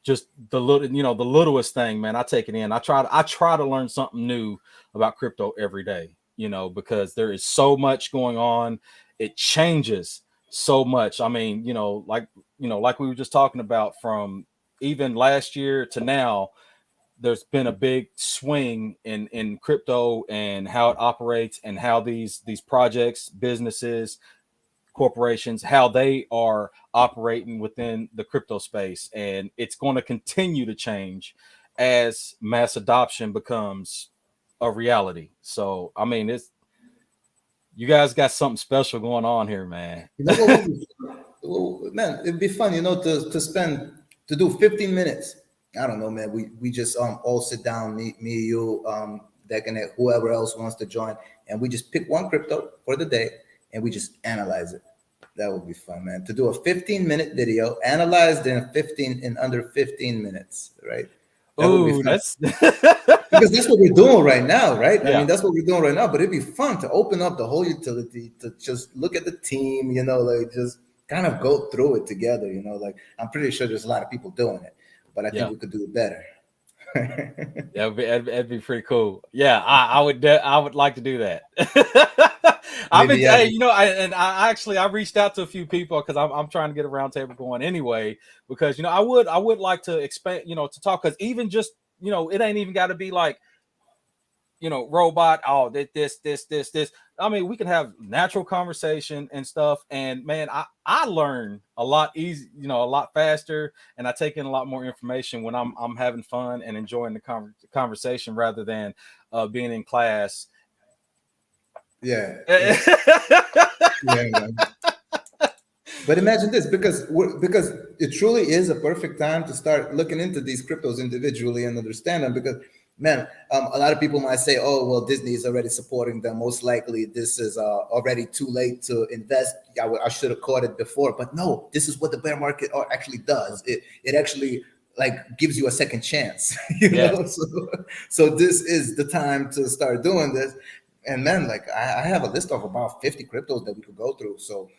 Speaker 1: just the little, the littlest thing, man. I take it in. I try to learn something new about crypto every day, because there is so much going on. It changes so much. I mean, like we were just talking about, from even last year to now, there's been a big swing in crypto and how it operates, and how these projects, businesses, corporations, how they are operating within the crypto space. And it's going to continue to change as mass adoption becomes a reality. So, I mean, you guys got something special going on here, man.
Speaker 2: You know what would be fun? Well, man, it'd be fun, to do 15 minutes. I don't know, man. We just all sit down, me, you, Decanect, whoever else wants to join, and we just pick one crypto for the day and we just analyze it. That would be fun, man. To do a 15-minute video, analyzed in under 15 minutes, right? That would be fun.
Speaker 1: That's
Speaker 2: because that's what we're doing right now, right?
Speaker 1: Yeah.
Speaker 2: I mean, that's what we're doing right now. But it'd be fun to open up the whole utility, to just look at the team, like just kind of go through it together, like I'm pretty sure there's a lot of people doing it, but I think we could do it better.
Speaker 1: That'd be pretty cool. Yeah, I would like to do that. I reached out to a few people because I'm trying to get a roundtable going anyway, because I would like to expand, to talk, because even just it ain't even got to be like robot, this. I mean, we can have natural conversation and stuff, and man, I learn a lot easy, a lot faster, and I take in a lot more information when I'm having fun and enjoying the conversation rather than being in class.
Speaker 2: Yeah. Man. But imagine this, because it truly is a perfect time to start looking into these cryptos individually and understand them. Because, man, a lot of people might say, "Oh, well, Disney is already supporting them. Most likely, this is already too late to invest. I should have caught it before." But no, this is what the bear market actually does. It actually gives you a second chance. So this is the time to start doing this. And man, I have a list of about 50 cryptos that we could go through. So,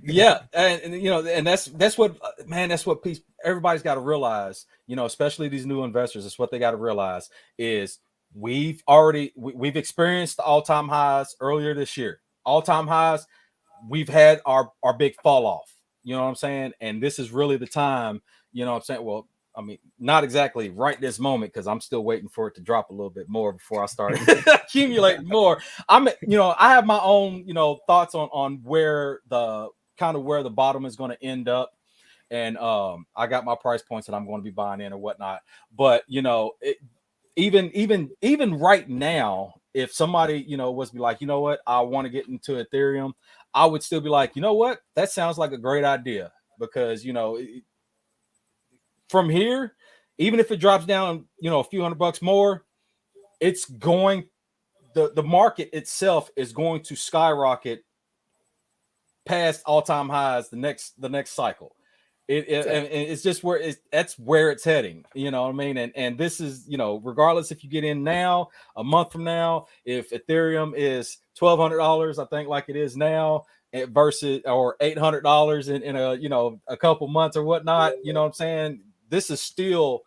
Speaker 1: Yeah, and that's what, man, that's what everybody's got to realize. Especially these new investors, it's what they got to realize is we've experienced the all-time highs earlier this year. All-time highs. We've had our big fall off. You know what I'm saying? And this is really the time. You know what I'm saying? Well, I mean, not exactly right this moment, because I'm still waiting for it to drop a little bit more before I start accumulating more. I have my own, thoughts on where the bottom is going to end up. And I got my price points that I'm going to be buying in or whatnot. But, even right now, if somebody, was be like, what, I want to get into Ethereum, I would still be like, what, that sounds like a great idea, because, from here, even if it drops down, a few $100 more, it's going, the market itself is going to skyrocket past all-time highs the next cycle. And it's just that's where it's heading. You know what I mean? And this is, regardless if you get in now, a month from now, if Ethereum is $1,200, I think like it is now, versus, or $800 in a couple months or whatnot, you know what I'm saying? This is still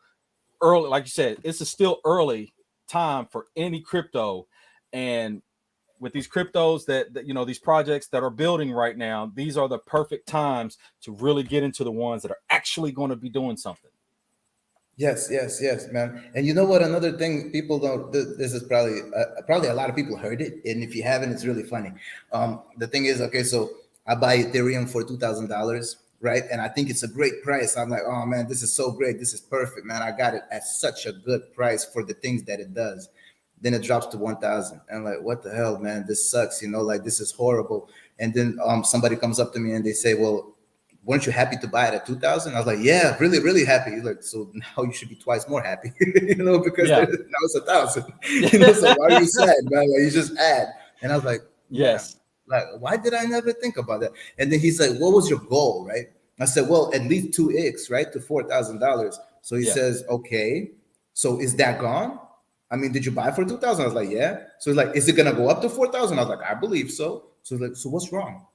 Speaker 1: early, like you said, it's a still early time for any crypto. And with these cryptos that these projects that are building right now, these are the perfect times to really get into the ones that are actually going to be doing something.
Speaker 2: Yes, man. And you know what? Another thing people don't. This is probably a lot of people heard it, and if you haven't, it's really funny. The thing is, okay, so I buy Ethereum for $2,000. Right. And I think it's a great price. I'm like, oh man, this is so great. This is perfect, man. I got it at such a good price for the things that it does. Then it drops to 1,000. And I'm like, what the hell, man? This sucks. This is horrible. And then somebody comes up to me and they say, well, weren't you happy to buy it at 2,000? I was like, yeah, really, really happy. He's like, so now you should be twice more happy, because now it's 1,000. So why are you sad, man? You just add. And I was like,
Speaker 1: yes.
Speaker 2: Why did I never think about that? And then he's like, what was your goal, right? I said, well, at least 2x, right, to $4,000. So he says, okay, so is that gone? I mean, did you buy for 2,000? I was like, yeah. So he's like, is it gonna go up to 4,000? I was like, I believe so. So he's like, so what's wrong?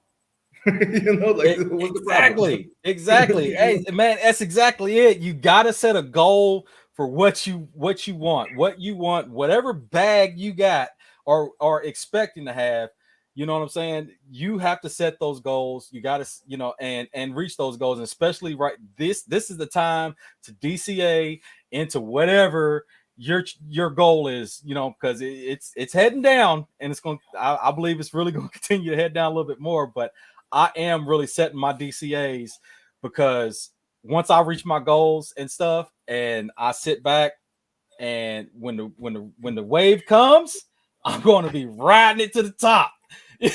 Speaker 2: Like, what's the problem?
Speaker 1: Exactly. Hey, man, that's exactly it. You got to set a goal for what you want, whatever bag you got or are expecting to have. You know what I'm saying? You have to set those goals. You got to, and reach those goals. And especially right, this is the time to DCA into whatever your goal is. Because it's heading down, and it's going. I believe it's really going to continue to head down a little bit more, but I am really setting my DCAs because once I reach my goals and stuff, and I sit back, and when the wave comes, I'm going to be riding it to the top.
Speaker 2: Yeah,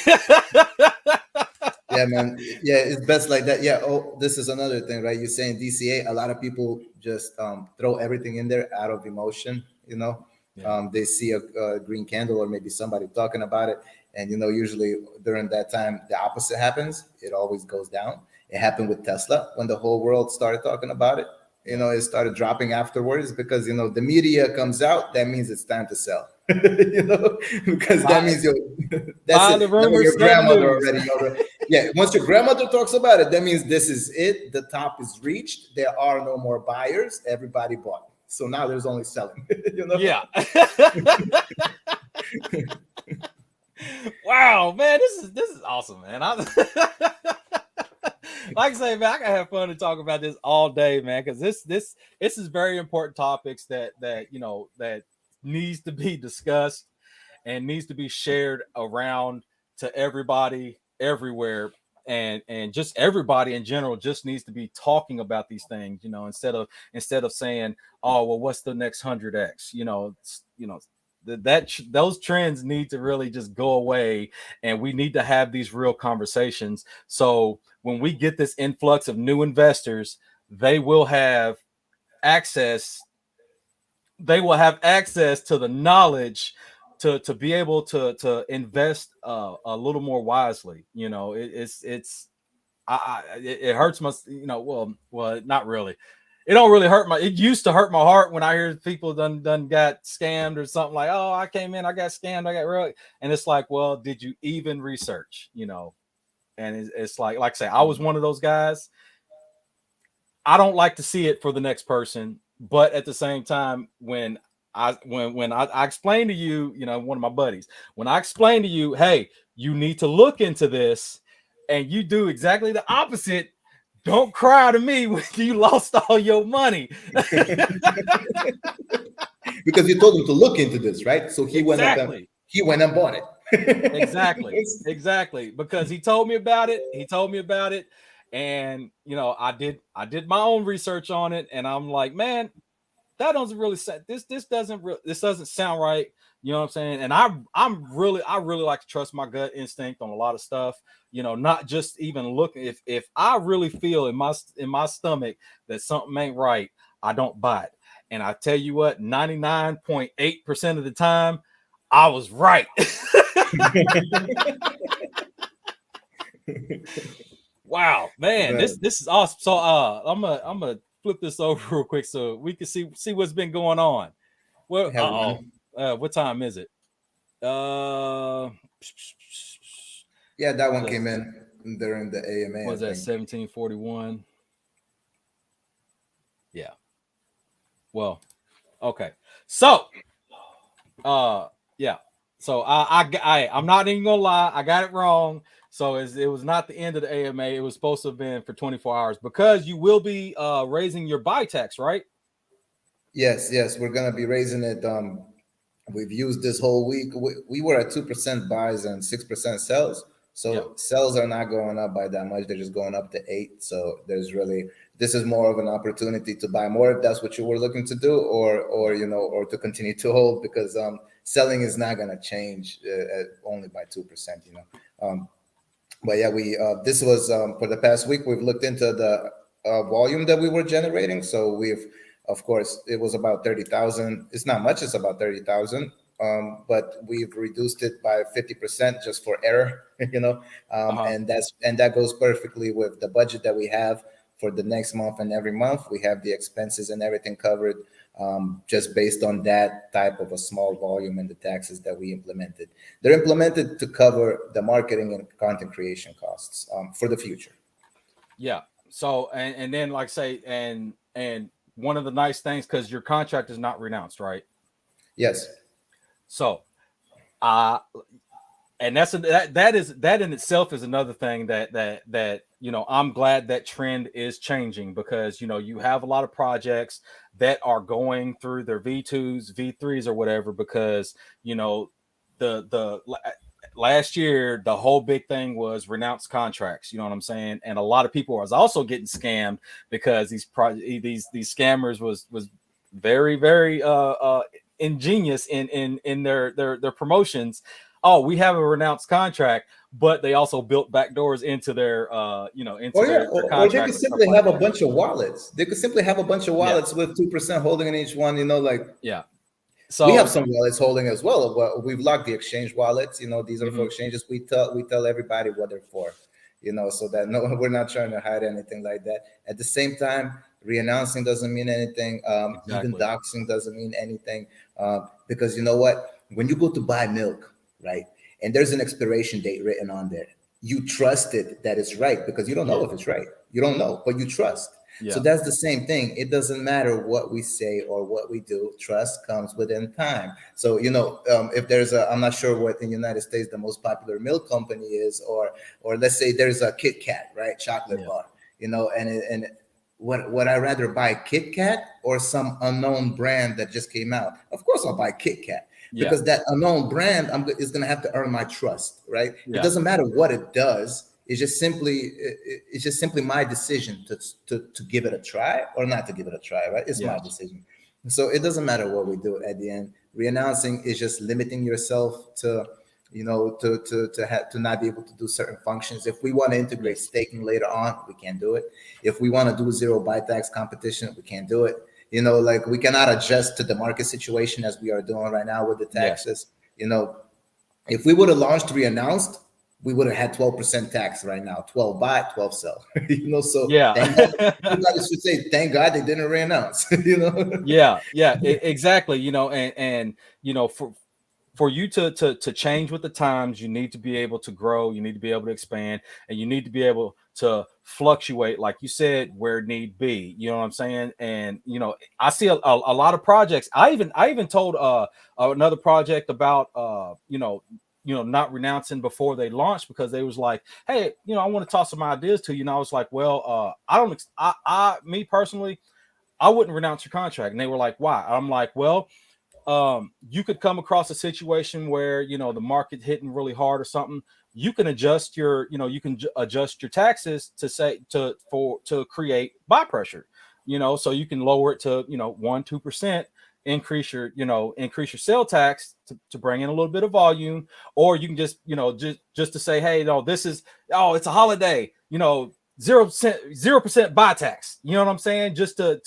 Speaker 2: man. Yeah, it's best like that. Yeah. Oh, this is another thing, right? You're saying DCA. A lot of people just throw everything in there out of emotion. They see a green candle or maybe somebody talking about it, and usually during that time, the opposite happens. It always goes down. It happened with Tesla when the whole world started talking about it. It started dropping afterwards because the media comes out. That means it's time to sell. Because that means that's
Speaker 1: Buy
Speaker 2: it.
Speaker 1: the
Speaker 2: That was
Speaker 1: rumors,
Speaker 2: your
Speaker 1: sell the
Speaker 2: grandmother
Speaker 1: news.
Speaker 2: already. Yeah, once your grandmother talks about it, that means this is it. The top is reached. There are no more buyers. Everybody bought. So now there's only selling.
Speaker 1: Yeah. Wow, man, this is awesome, man. Like I say, man, I can have fun to talk about this all day, man, because this is very important topics that needs to be discussed and needs to be shared around to everybody everywhere, and just everybody in general just needs to be talking about these things, instead of saying, oh well, what's the next 100x, those trends need to really just go away, and we need to have these real conversations. So when we get this influx of new investors, they will have access to the knowledge to be able to invest a little more wisely. It hurts my, not really. It don't really hurt it used to hurt my heart when I hear people done got scammed or something, like, oh, I came in, I got scammed, I got really, and it's like, well, did you even research? And it's like I say, I was one of those guys. I don't like to see it for the next person, but at the same time, when I explain to you, one of my buddies, when I explain to you, hey, you need to look into this, and you do exactly the opposite, don't cry to me when you lost all your money.
Speaker 2: Because you told him to look into this, right? So he went up and bought it.
Speaker 1: Exactly. Because he told me about it. And I did my own research on it, and I'm like, man, that doesn't really this doesn't sound right. You know what I'm saying? And I really like to trust my gut instinct on a lot of stuff. Not just even looking. If I really feel in my stomach that something ain't right, I don't buy it. And I tell you what, 99.8% of the time, I was right. Wow, man, this is awesome. So I'm gonna flip this over real quick so we can see what's been going on. Well, what time is it?
Speaker 2: Yeah, that one came in during the AMA.
Speaker 1: Was that 1741? Yeah. Well, okay. So, yeah. So I'm not even gonna lie, I got it wrong. So it was not the end of the AMA. It was supposed to have been for 24 hours, because you will be raising your buy tax, right?
Speaker 2: Yes, we're gonna be raising it. We've used this whole week. We were at 2% buys and 6% sells. So sales are not going up by that much. They're just going up to 8. So this is more of an opportunity to buy more if that's what you were looking to do, or to continue to hold, because selling is not gonna change only by 2%. But yeah, this was for the past week. We've looked into the volume that we were generating. So of course, it was about 30,000. It's not much. It's about 30,000. But we've reduced it by 50% just for error, and that goes perfectly with the budget that we have. for the next month and every month. We have the expenses and everything covered, just based on that type of a small volume and the taxes that we implemented. They're implemented to cover the marketing and content creation costs for the future.
Speaker 1: Yeah. So and then like say and one of the nice things, because your contract is not renounced, right?
Speaker 2: Yes.
Speaker 1: So and that in itself is another thing that I'm glad that trend is changing, because you have a lot of projects that are going through their V2s, V3s, or whatever, because the last year the whole big thing was renounced contracts, you know what I'm saying, and a lot of people was also getting scammed because these scammers was very, very ingenious in their promotions. Oh, we have a renounced contract, but they also built backdoors into their their
Speaker 2: Or they
Speaker 1: contract.
Speaker 2: could simply have a bunch of wallets. They could simply have a bunch of wallets with 2% holding in each one.
Speaker 1: Yeah. So
Speaker 2: we have some wallets holding as well. We've locked the exchange wallets. These are for exchanges. We tell everybody what they're for. So that we're not trying to hide anything like that. At the same time, re-announcing doesn't mean anything. Even doxing doesn't mean anything, because you know what? When you go to buy milk, right, and there's an expiration date written on there, you trust it that it's right, because you don't know if it's right. You don't know, but you trust. So that's the same thing. It doesn't matter what we say or what we do. Trust comes within time. So, if there's I'm not sure what in the United States the most popular milk company is, or let's say there's a Kit Kat, right? Chocolate bar, and would I rather buy Kit Kat or some unknown brand that just came out? Of course I'll buy Kit Kat, because that unknown brand is going to have to earn my trust, right? It doesn't matter what it does. It's just simply my decision to give it a try or not to give it a try, right? It's my decision. So it doesn't matter what we do at the end. Re-announcing is just limiting yourself to not be able to do certain functions. If we want to integrate staking later on, we can't do it. If we want to do zero buy tax competition, we can't do it. We cannot adjust to the market situation as we are doing right now with the taxes. If we would have launched re-announced, we would have had 12% tax right now, 12 buy, 12 sell. So thank God, everybody should say, thank God they didn't re-announce.
Speaker 1: Exactly. And for you to change with the times, you need to be able to grow, you need to be able to expand, and you need to be able to fluctuate, like you said, where need be. You know what I'm saying? And I see a lot of projects. I even told another project about not renouncing before they launched, because they was like, hey, I want to toss some ideas to you. And I was like, well, me personally, I wouldn't renounce your contract. And they were like, why? I'm like, well, you could come across a situation where the market hitting really hard or something. You can adjust your adjust your taxes to create buy pressure, so you can lower it to 1-2%, increase your sale tax to bring in a little bit of volume, or you can just to say, hey, it's a holiday, 0% buy tax, you know what I'm saying, just to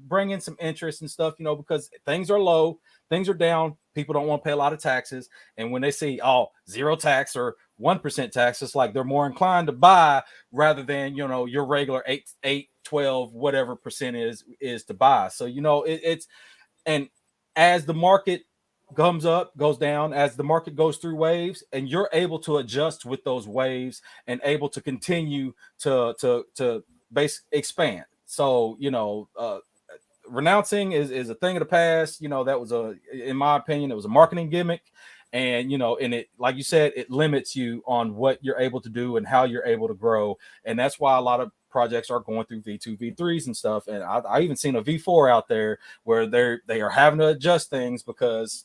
Speaker 1: bring in some interest and stuff, because things are low, things are down, people don't want to pay a lot of taxes, and when they see zero tax or 1% tax, it's like they're more inclined to buy rather than your regular 8, 12 whatever percent is to buy. So it's and as the market comes up, goes down, as the market goes through waves, and you're able to adjust with those waves and able to continue to expand. So renouncing is a thing of the past. That was in my opinion, it was a marketing gimmick. And and it, like you said, it limits you on what you're able to do and how you're able to grow. And that's why a lot of projects are going through V2, V3s and stuff. And I even seen a V4 out there where they are having to adjust things because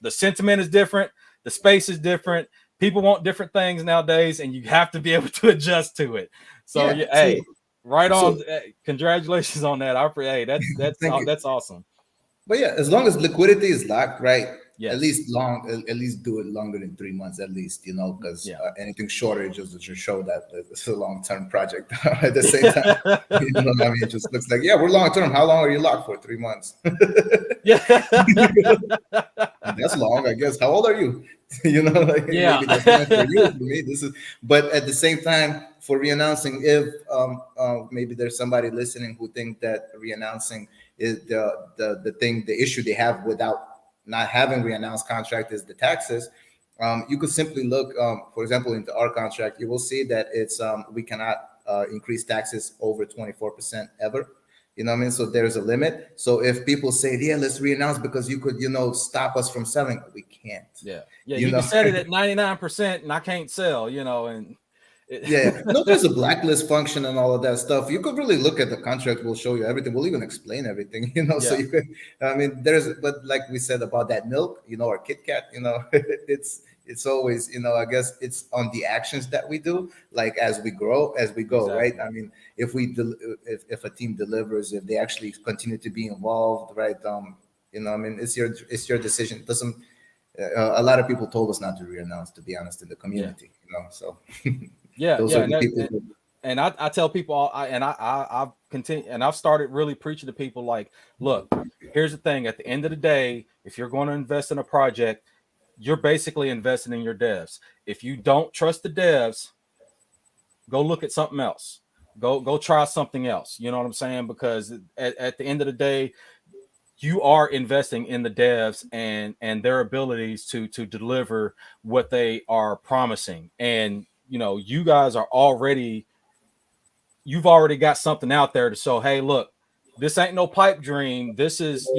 Speaker 1: the sentiment is different, the space is different, people want different things nowadays, and you have to be able to adjust to it. So hey, right on. Congratulations on that. That's awesome.
Speaker 2: But as long as liquidity is locked, right? At least do it longer than 3 months, at least, because anything shorter just show that it's a long-term project. At the same time, it just looks like, we're long-term. How long are you locked for? 3 months.
Speaker 1: Yeah.
Speaker 2: That's long, I guess. How old are you? Like
Speaker 1: Yeah.
Speaker 2: maybe that's not for you. For me, this is. But at the same time, for re-announcing, if maybe there's somebody listening who think that re-announcing is the thing, the issue they have without not having re-announced contract is the taxes. You could simply look, for example, into our contract. You will see that it's we cannot increase taxes over 24% ever. You know what I mean? So there's a limit. So if people say, yeah, let's re-announce because you could, stop us from selling, we can't.
Speaker 1: Yeah. You can set it at 99% and I can't sell, and
Speaker 2: yeah. No, there's a blacklist function and all of that stuff. You could really look at the contract. We'll show you everything. We'll even explain everything, so
Speaker 1: Yeah.
Speaker 2: you could, but like we said about that milk, or Kit Kat, it's always, I guess it's on the actions that we do, like as we go,
Speaker 1: Exactly.
Speaker 2: right? I mean, if if a team delivers, if they actually continue to be involved, right? It's your decision. It doesn't, a lot of people told us not to re-announce, to be honest, in the community, so
Speaker 1: Yeah.
Speaker 2: those are the people who,
Speaker 1: and I tell people, I've continued, and I've started really preaching to people like, look, here's the thing. At the end of the day, if you're going to invest in a project, you're basically investing in your devs. If you don't trust the devs, go look at something else. Go try something else. You know what I'm saying? Because at the end of the day, you are investing in the devs and their abilities to deliver what they are promising. And you guys are you've already got something out there to show, hey, look, this ain't no pipe dream. This is,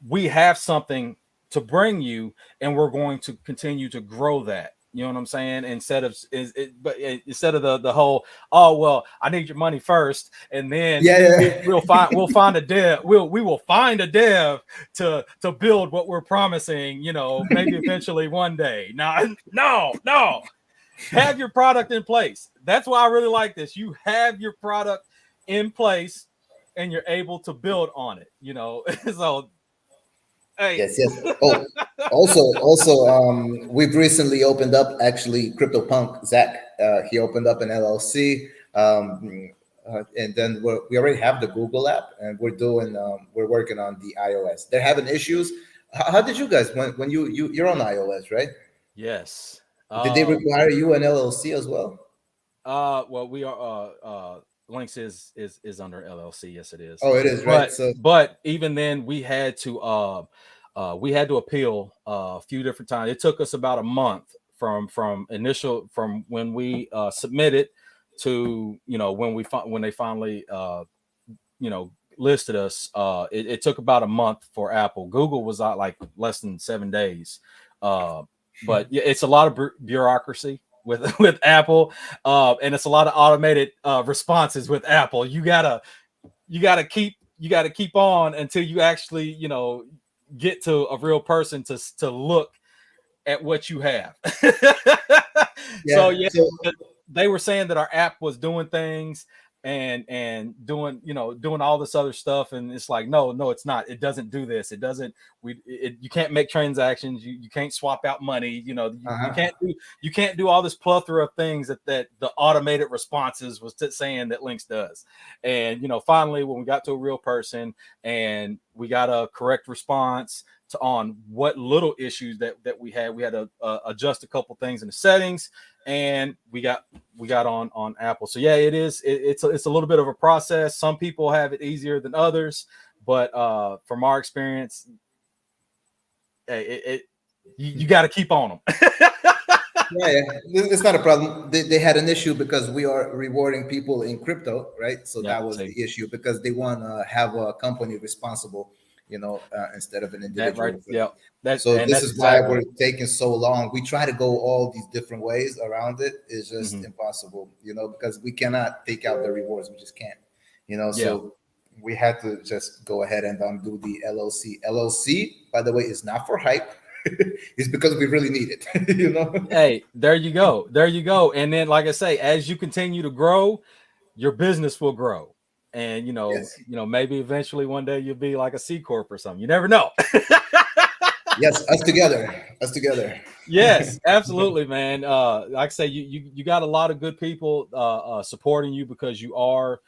Speaker 1: we have something to bring you, and we're going to continue to grow that. You know what I'm saying? Instead of the whole, oh well, I need your money first, and then we'll find a dev. We will find a dev to build what we're promising. Maybe eventually one day. No. Have your product in place. That's why I really like this. You have your product in place, and you're able to build on it. So. Hey.
Speaker 2: Yes. Oh, also, we've recently opened up, actually, CryptoPunk Zach. He opened up an LLC, and then we already have the Google app, and we're working on the iOS. They're having issues. How did you guys, when you're on iOS, right?
Speaker 1: Yes.
Speaker 2: Did they require you an LLC as well?
Speaker 1: Well, we are. Lynx is under LLC. Yes, it is.
Speaker 2: Oh, it is, right?
Speaker 1: But even then, we had to appeal a few different times. It took us about a month from when we submitted to when they finally listed us. It took about a month for Apple. Google was out like less than 7 days. But yeah, it's a lot of bureaucracy with Apple, and it's a lot of automated responses with Apple. You gotta keep on until you actually get to a real person to look at what you have. So they were saying that our app was doing things and doing all this other stuff, and it's like no, it's not. It doesn't do this. It doesn't. You can't make transactions. You can't swap out money. You can't do all this plethora of things that the automated responses was saying that Lynx does. And finally, when we got to a real person and we got a correct response on what little issues that we had to adjust a couple things in the settings, and we got on Apple. So yeah, it's a little bit of a process. Some people have it easier than others, but from our experience, you got to keep on them.
Speaker 2: Yeah, it's not a problem. They had an issue because we are rewarding people in crypto, right? So that was the issue, because they want to have a company responsible, instead of an individual.
Speaker 1: Right. Yeah.
Speaker 2: So this is why we're taking so long. We try to go all these different ways around it. It's just impossible, because we cannot take out the rewards. We just can't, So we had to just go ahead and undo the LLC. LLC, by the way, is not for hype. It's because we really need it.
Speaker 1: Hey, there you go. And then, like I say, as you continue to grow, your business will grow. And maybe eventually one day you'll be like a C Corp or something. You never know.
Speaker 2: Yes, us together.
Speaker 1: Yes, absolutely, man. Like I say, you got a lot of good people supporting you, because you are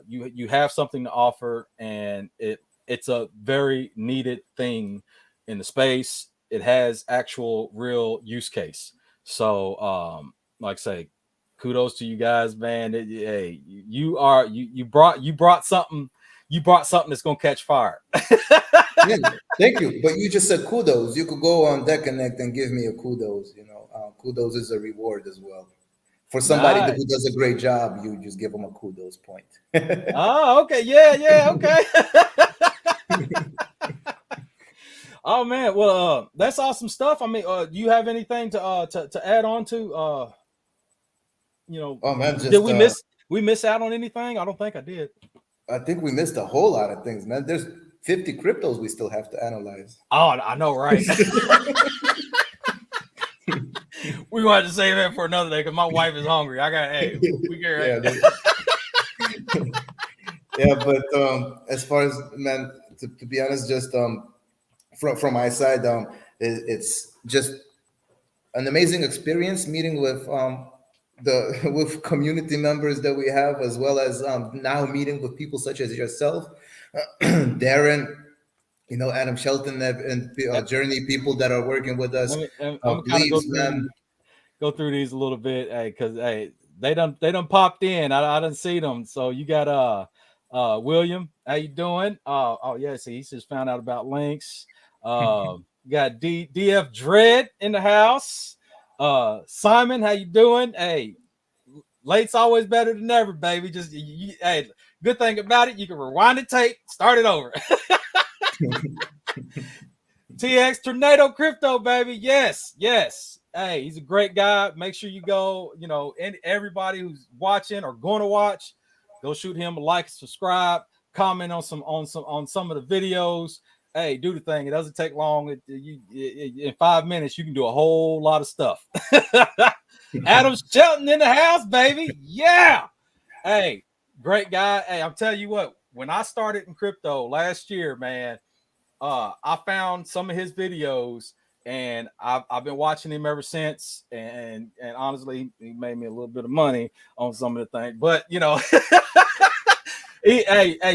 Speaker 1: you have something to offer, and it's a very needed thing in the space. it has actual real use case. So like I say, kudos to you guys, man. Hey, you brought something. You brought something that's gonna catch fire.
Speaker 2: Yeah, thank you. But you just said kudos. You could go on Decanect and give me a kudos. Kudos is a reward as well. For somebody
Speaker 1: Nice.
Speaker 2: who does a great job, you just give them a kudos point.
Speaker 1: Oh, okay. Yeah, okay. Oh man, well, that's awesome stuff. I mean, do you have anything to add on to?
Speaker 2: Oh man,
Speaker 1: Did
Speaker 2: just
Speaker 1: we miss out on anything? I don't think I did.
Speaker 2: I think we missed a whole lot of things, man. There's 50 cryptos we still have to analyze.
Speaker 1: Oh, I know, right? We want to save that for another day because my wife is hungry. We get
Speaker 2: yeah, but as far as man, to be honest, just from my side, it's just an amazing experience meeting with with community members that we have, as well as now meeting with people such as yourself, Darren, Adam Shelton, and Journey people that are working with us.
Speaker 1: I'm kind of go through these a little bit, because they done popped in. I done see them. So you got William, how you doing? Oh yeah, see, he just found out about links. You got DF Dread in the house. Simon, how you doing? Hey, late's always better than never, baby. Just hey, good thing about it, you can rewind the tape, start it over. TX Tornado Crypto, baby. Yes. Hey, he's a great guy. Make sure you go, and everybody who's watching or going to watch, go shoot him a like, subscribe, comment on some of the videos. Hey, do the thing. It doesn't take long. In 5 minutes, you can do a whole lot of stuff. Adam Shelton in the house, baby. Yeah. Hey, great guy. Hey, I'm telling you what, when I started in crypto last year, man, I found some of his videos and I've been watching him ever since. And honestly, he made me a little bit of money on some of the things, but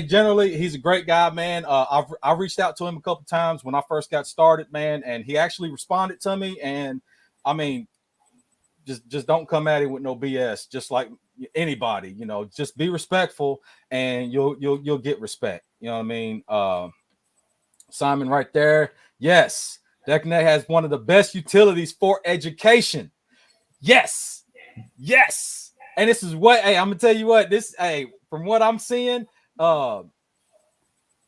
Speaker 1: generally he's a great guy, man. I reached out to him a couple times when I first got started, man, and he actually responded to me. And I mean, just don't come at it with no BS. Just like anybody, just be respectful, and you'll get respect. You know what I mean? Simon, right there. Yes, Decanect has one of the best utilities for education. Yes. And this is what, I'm gonna tell you what, this, from what I'm seeing,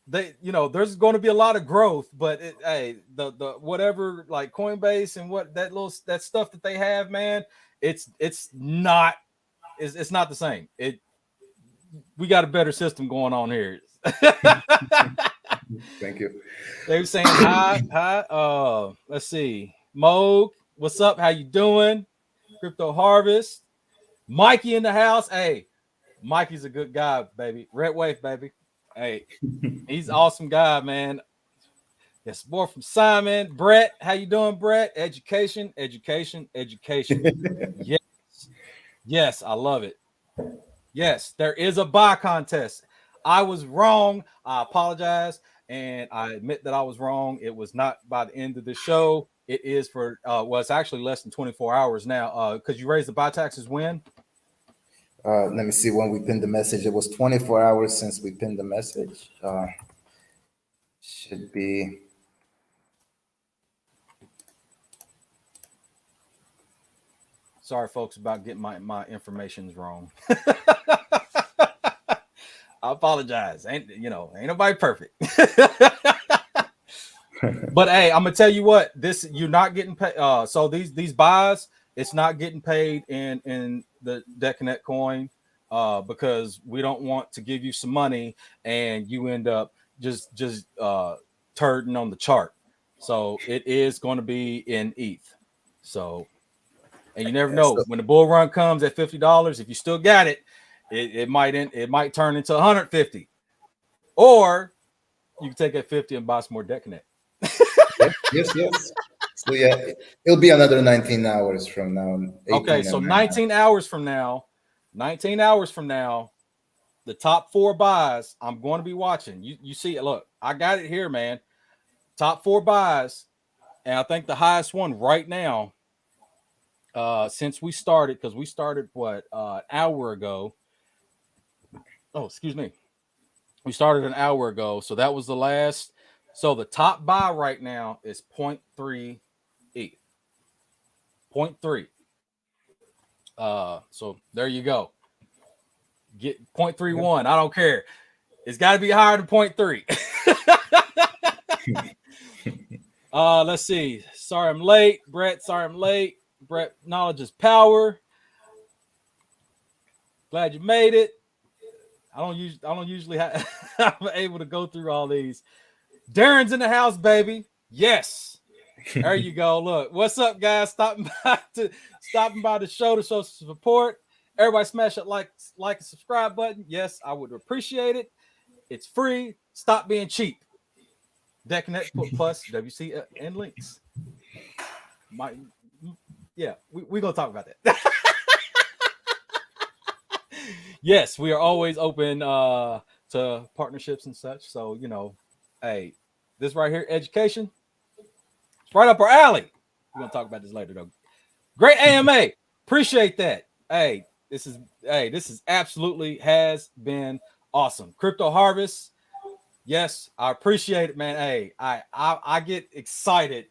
Speaker 1: there's going to be a lot of growth, but the whatever, like Coinbase and what that stuff that they have, man, it's not the same. We got a better system going on here.
Speaker 2: Thank you.
Speaker 1: They were saying hi. Let's see. Moog, what's up? How you doing? Crypto Harvest. Mikey in the house. Hey, Mikey's a good guy, baby. Red Wave, baby. Hey, he's an awesome guy, man. Yes, more from Simon. Brett, how you doing, Brett? Education. Yes, I love it. Yes, there is a buy contest. I was wrong. I apologize. And I admit that I was wrong. It was not by the end of the show. It is for, it's actually less than 24 hours now. Because you raised the buy taxes when?
Speaker 2: Let me see when we pinned the message. It was 24 hours since we pinned the message. Should be.
Speaker 1: Sorry, folks, about getting my information wrong. I apologize. Ain't nobody perfect. But hey, I'm gonna tell you what, you're not getting paid. So these buys, it's not getting paid in the Decanect coin, because we don't want to give you some money and you end up just turding on the chart. So it is going to be in ETH. So, and you never know, when the bull run comes at $50, if you still got it, it might turn into 150, or you can take that 50 and buy some more Decanect.
Speaker 2: Yes. So yeah, it'll be another 19 hours from now.
Speaker 1: Okay, so 19 hours from now, the top 4 buys I'm going to be watching. You see it. Look, I got it here, man. Top 4 buys. And I think the highest one right now, since we started, because we started what an hour ago. Oh, excuse me. We started an hour ago, so that was the last. So the top buy right now is 0.3 ETH. 0.3. So there you go. Get 0.31. I don't care. It's got to be higher than 0.3. Let's see. Sorry I'm late. Brett, sorry I'm late. Brett, knowledge is power. Glad you made it. I don't usually have I'm able to go through all these. Darren's in the house, baby. Yes. There you go. Look, what's up, guys? Stopping by the show to show some support. Everybody smash that like and subscribe button. Yes, I would appreciate it. It's free. Stop being cheap. Decanect plus WC and links. We're gonna talk about that. Yes, we are always open to partnerships and such. So, hey, this right here, education, it's right up our alley. We're gonna talk about this later though. Great AMA. Appreciate that. Hey, this is absolutely has been awesome. Crypto Harvest. Yes, I appreciate it, man. Hey, I get excited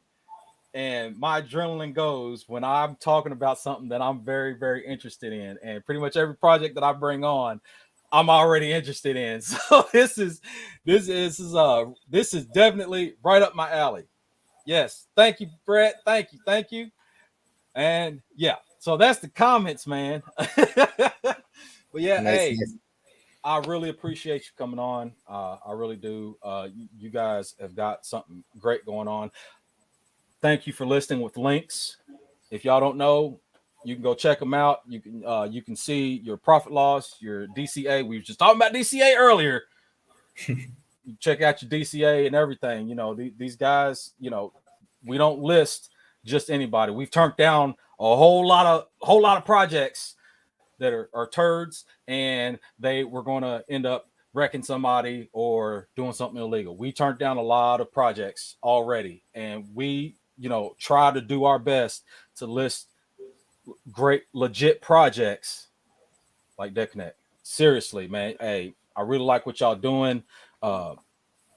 Speaker 1: and my adrenaline goes when I'm talking about something that I'm very, very interested in. And pretty much every project that I bring on, I'm already interested in. So this is definitely right up my alley. Yes. Thank you, Brett. Thank you. And yeah, so that's the comments, man. But yeah,
Speaker 2: Nice,
Speaker 1: hey,
Speaker 2: nice.
Speaker 1: I really appreciate you coming on. I really do. You guys have got something great going on. Thank you for listening with links. If y'all don't know, you can go check them out. You can see your profit loss, your DCA. We were just talking about DCA earlier. You check out your DCA and everything. These guys. We don't list just anybody. We've turned down a whole lot of projects that are turds, and they were going to end up wrecking somebody or doing something illegal. We turned down a lot of projects already, and we try to do our best to list great legit projects like Decanect. Seriously, man. Hey, I really like what y'all doing.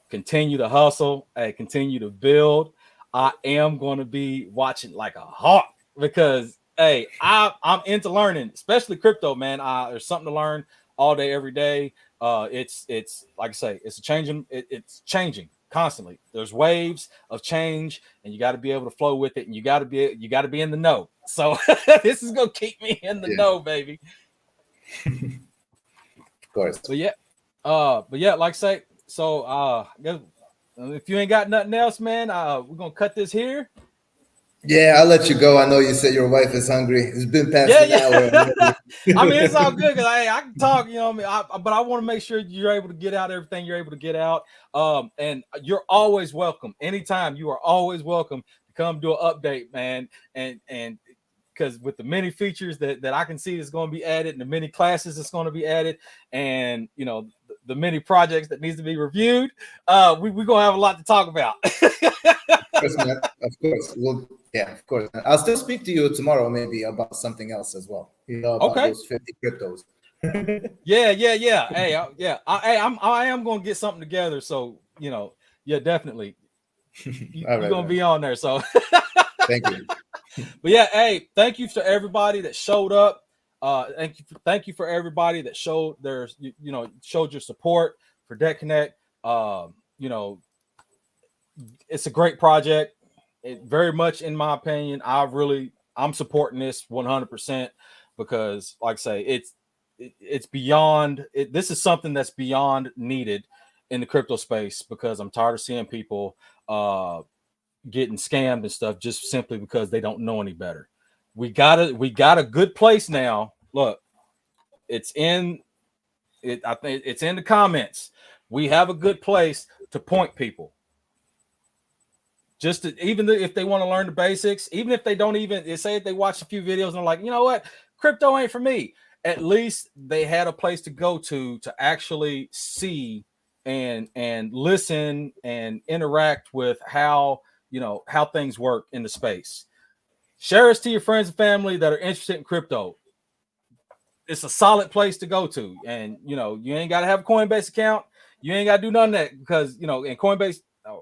Speaker 1: Continue to hustle. Hey, continue to build. I am going to be watching like a hawk because hey, I'm into learning, especially crypto, man. There's something to learn all day, every day. It's like I say, it's changing constantly. There's waves of change, and you got to be able to flow with it, and you got to be in the know. So this is gonna keep me in the know, baby.
Speaker 2: Of course.
Speaker 1: But yeah, like I say, so if you ain't got nothing else, man, we're gonna cut this here.
Speaker 2: Yeah, I'll let you go. I know you said your wife is hungry. It's been past
Speaker 1: Yeah,
Speaker 2: an hour.
Speaker 1: I mean, it's all good because I can talk, but I want to make sure you're able to get out everything you're able to get out. And you're always welcome. Anytime, you are always welcome to come do an update, man. And because with the many features that I can see is going to be added, and the many classes that's going to be added, and the many projects that needs to be reviewed, we're gonna have a lot to talk about.
Speaker 2: Of course, man. Of course. Well, yeah, of course. I'll still speak to you tomorrow, maybe about something else as well. About
Speaker 1: Okay.
Speaker 2: those 50 cryptos.
Speaker 1: Yeah. Hey, I am gonna get something together. So yeah, definitely. You're gonna be on there. So
Speaker 2: thank you.
Speaker 1: But yeah, hey, thank you to everybody that showed up. Thank you for everybody that showed showed your support for Decanect. It's a great project. It very much, in my opinion, I'm supporting this 100% because, like I say, it's beyond. This is something that's beyond needed in the crypto space because I'm tired of seeing people getting scammed and stuff just simply because they don't know any better. We got a good place now. Look, it's in it. I think it's in the comments. We have a good place to point people. Just even if they want to learn the basics, even if they don't even say if they watch a few videos and they're like, you know what, crypto ain't for me. At least they had a place to go to actually see and listen and interact with how how things work in the space. Share us to your friends and family that are interested in crypto. It's a solid place to go to. And, you ain't got to have a Coinbase account. You ain't got to do none of that because, in Coinbase, I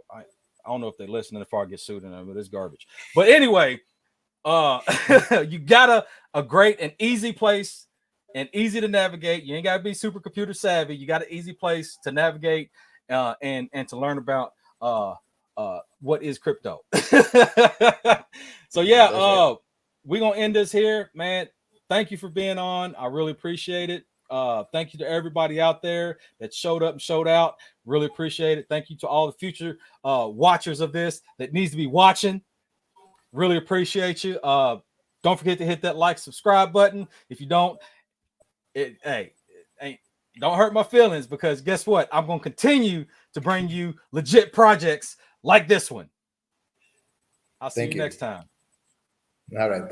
Speaker 1: don't know if they're listening if I get sued in them, but it's garbage. But anyway, you got a great and easy place and easy to navigate. You ain't got to be super computer savvy. You got an easy place to navigate and to learn about what is crypto. So yeah, we're gonna end this here, man. Thank you for being on. I really appreciate it. Thank you to everybody out there that showed up and showed out. Really appreciate it. Thank you to all the future watchers of this that needs to be watching. Really appreciate you. Don't forget to hit that like, subscribe button. If you don't, don't hurt my feelings, because guess what? I'm going to continue to bring you legit projects like this one. I'll see you next time.
Speaker 2: All right. Thank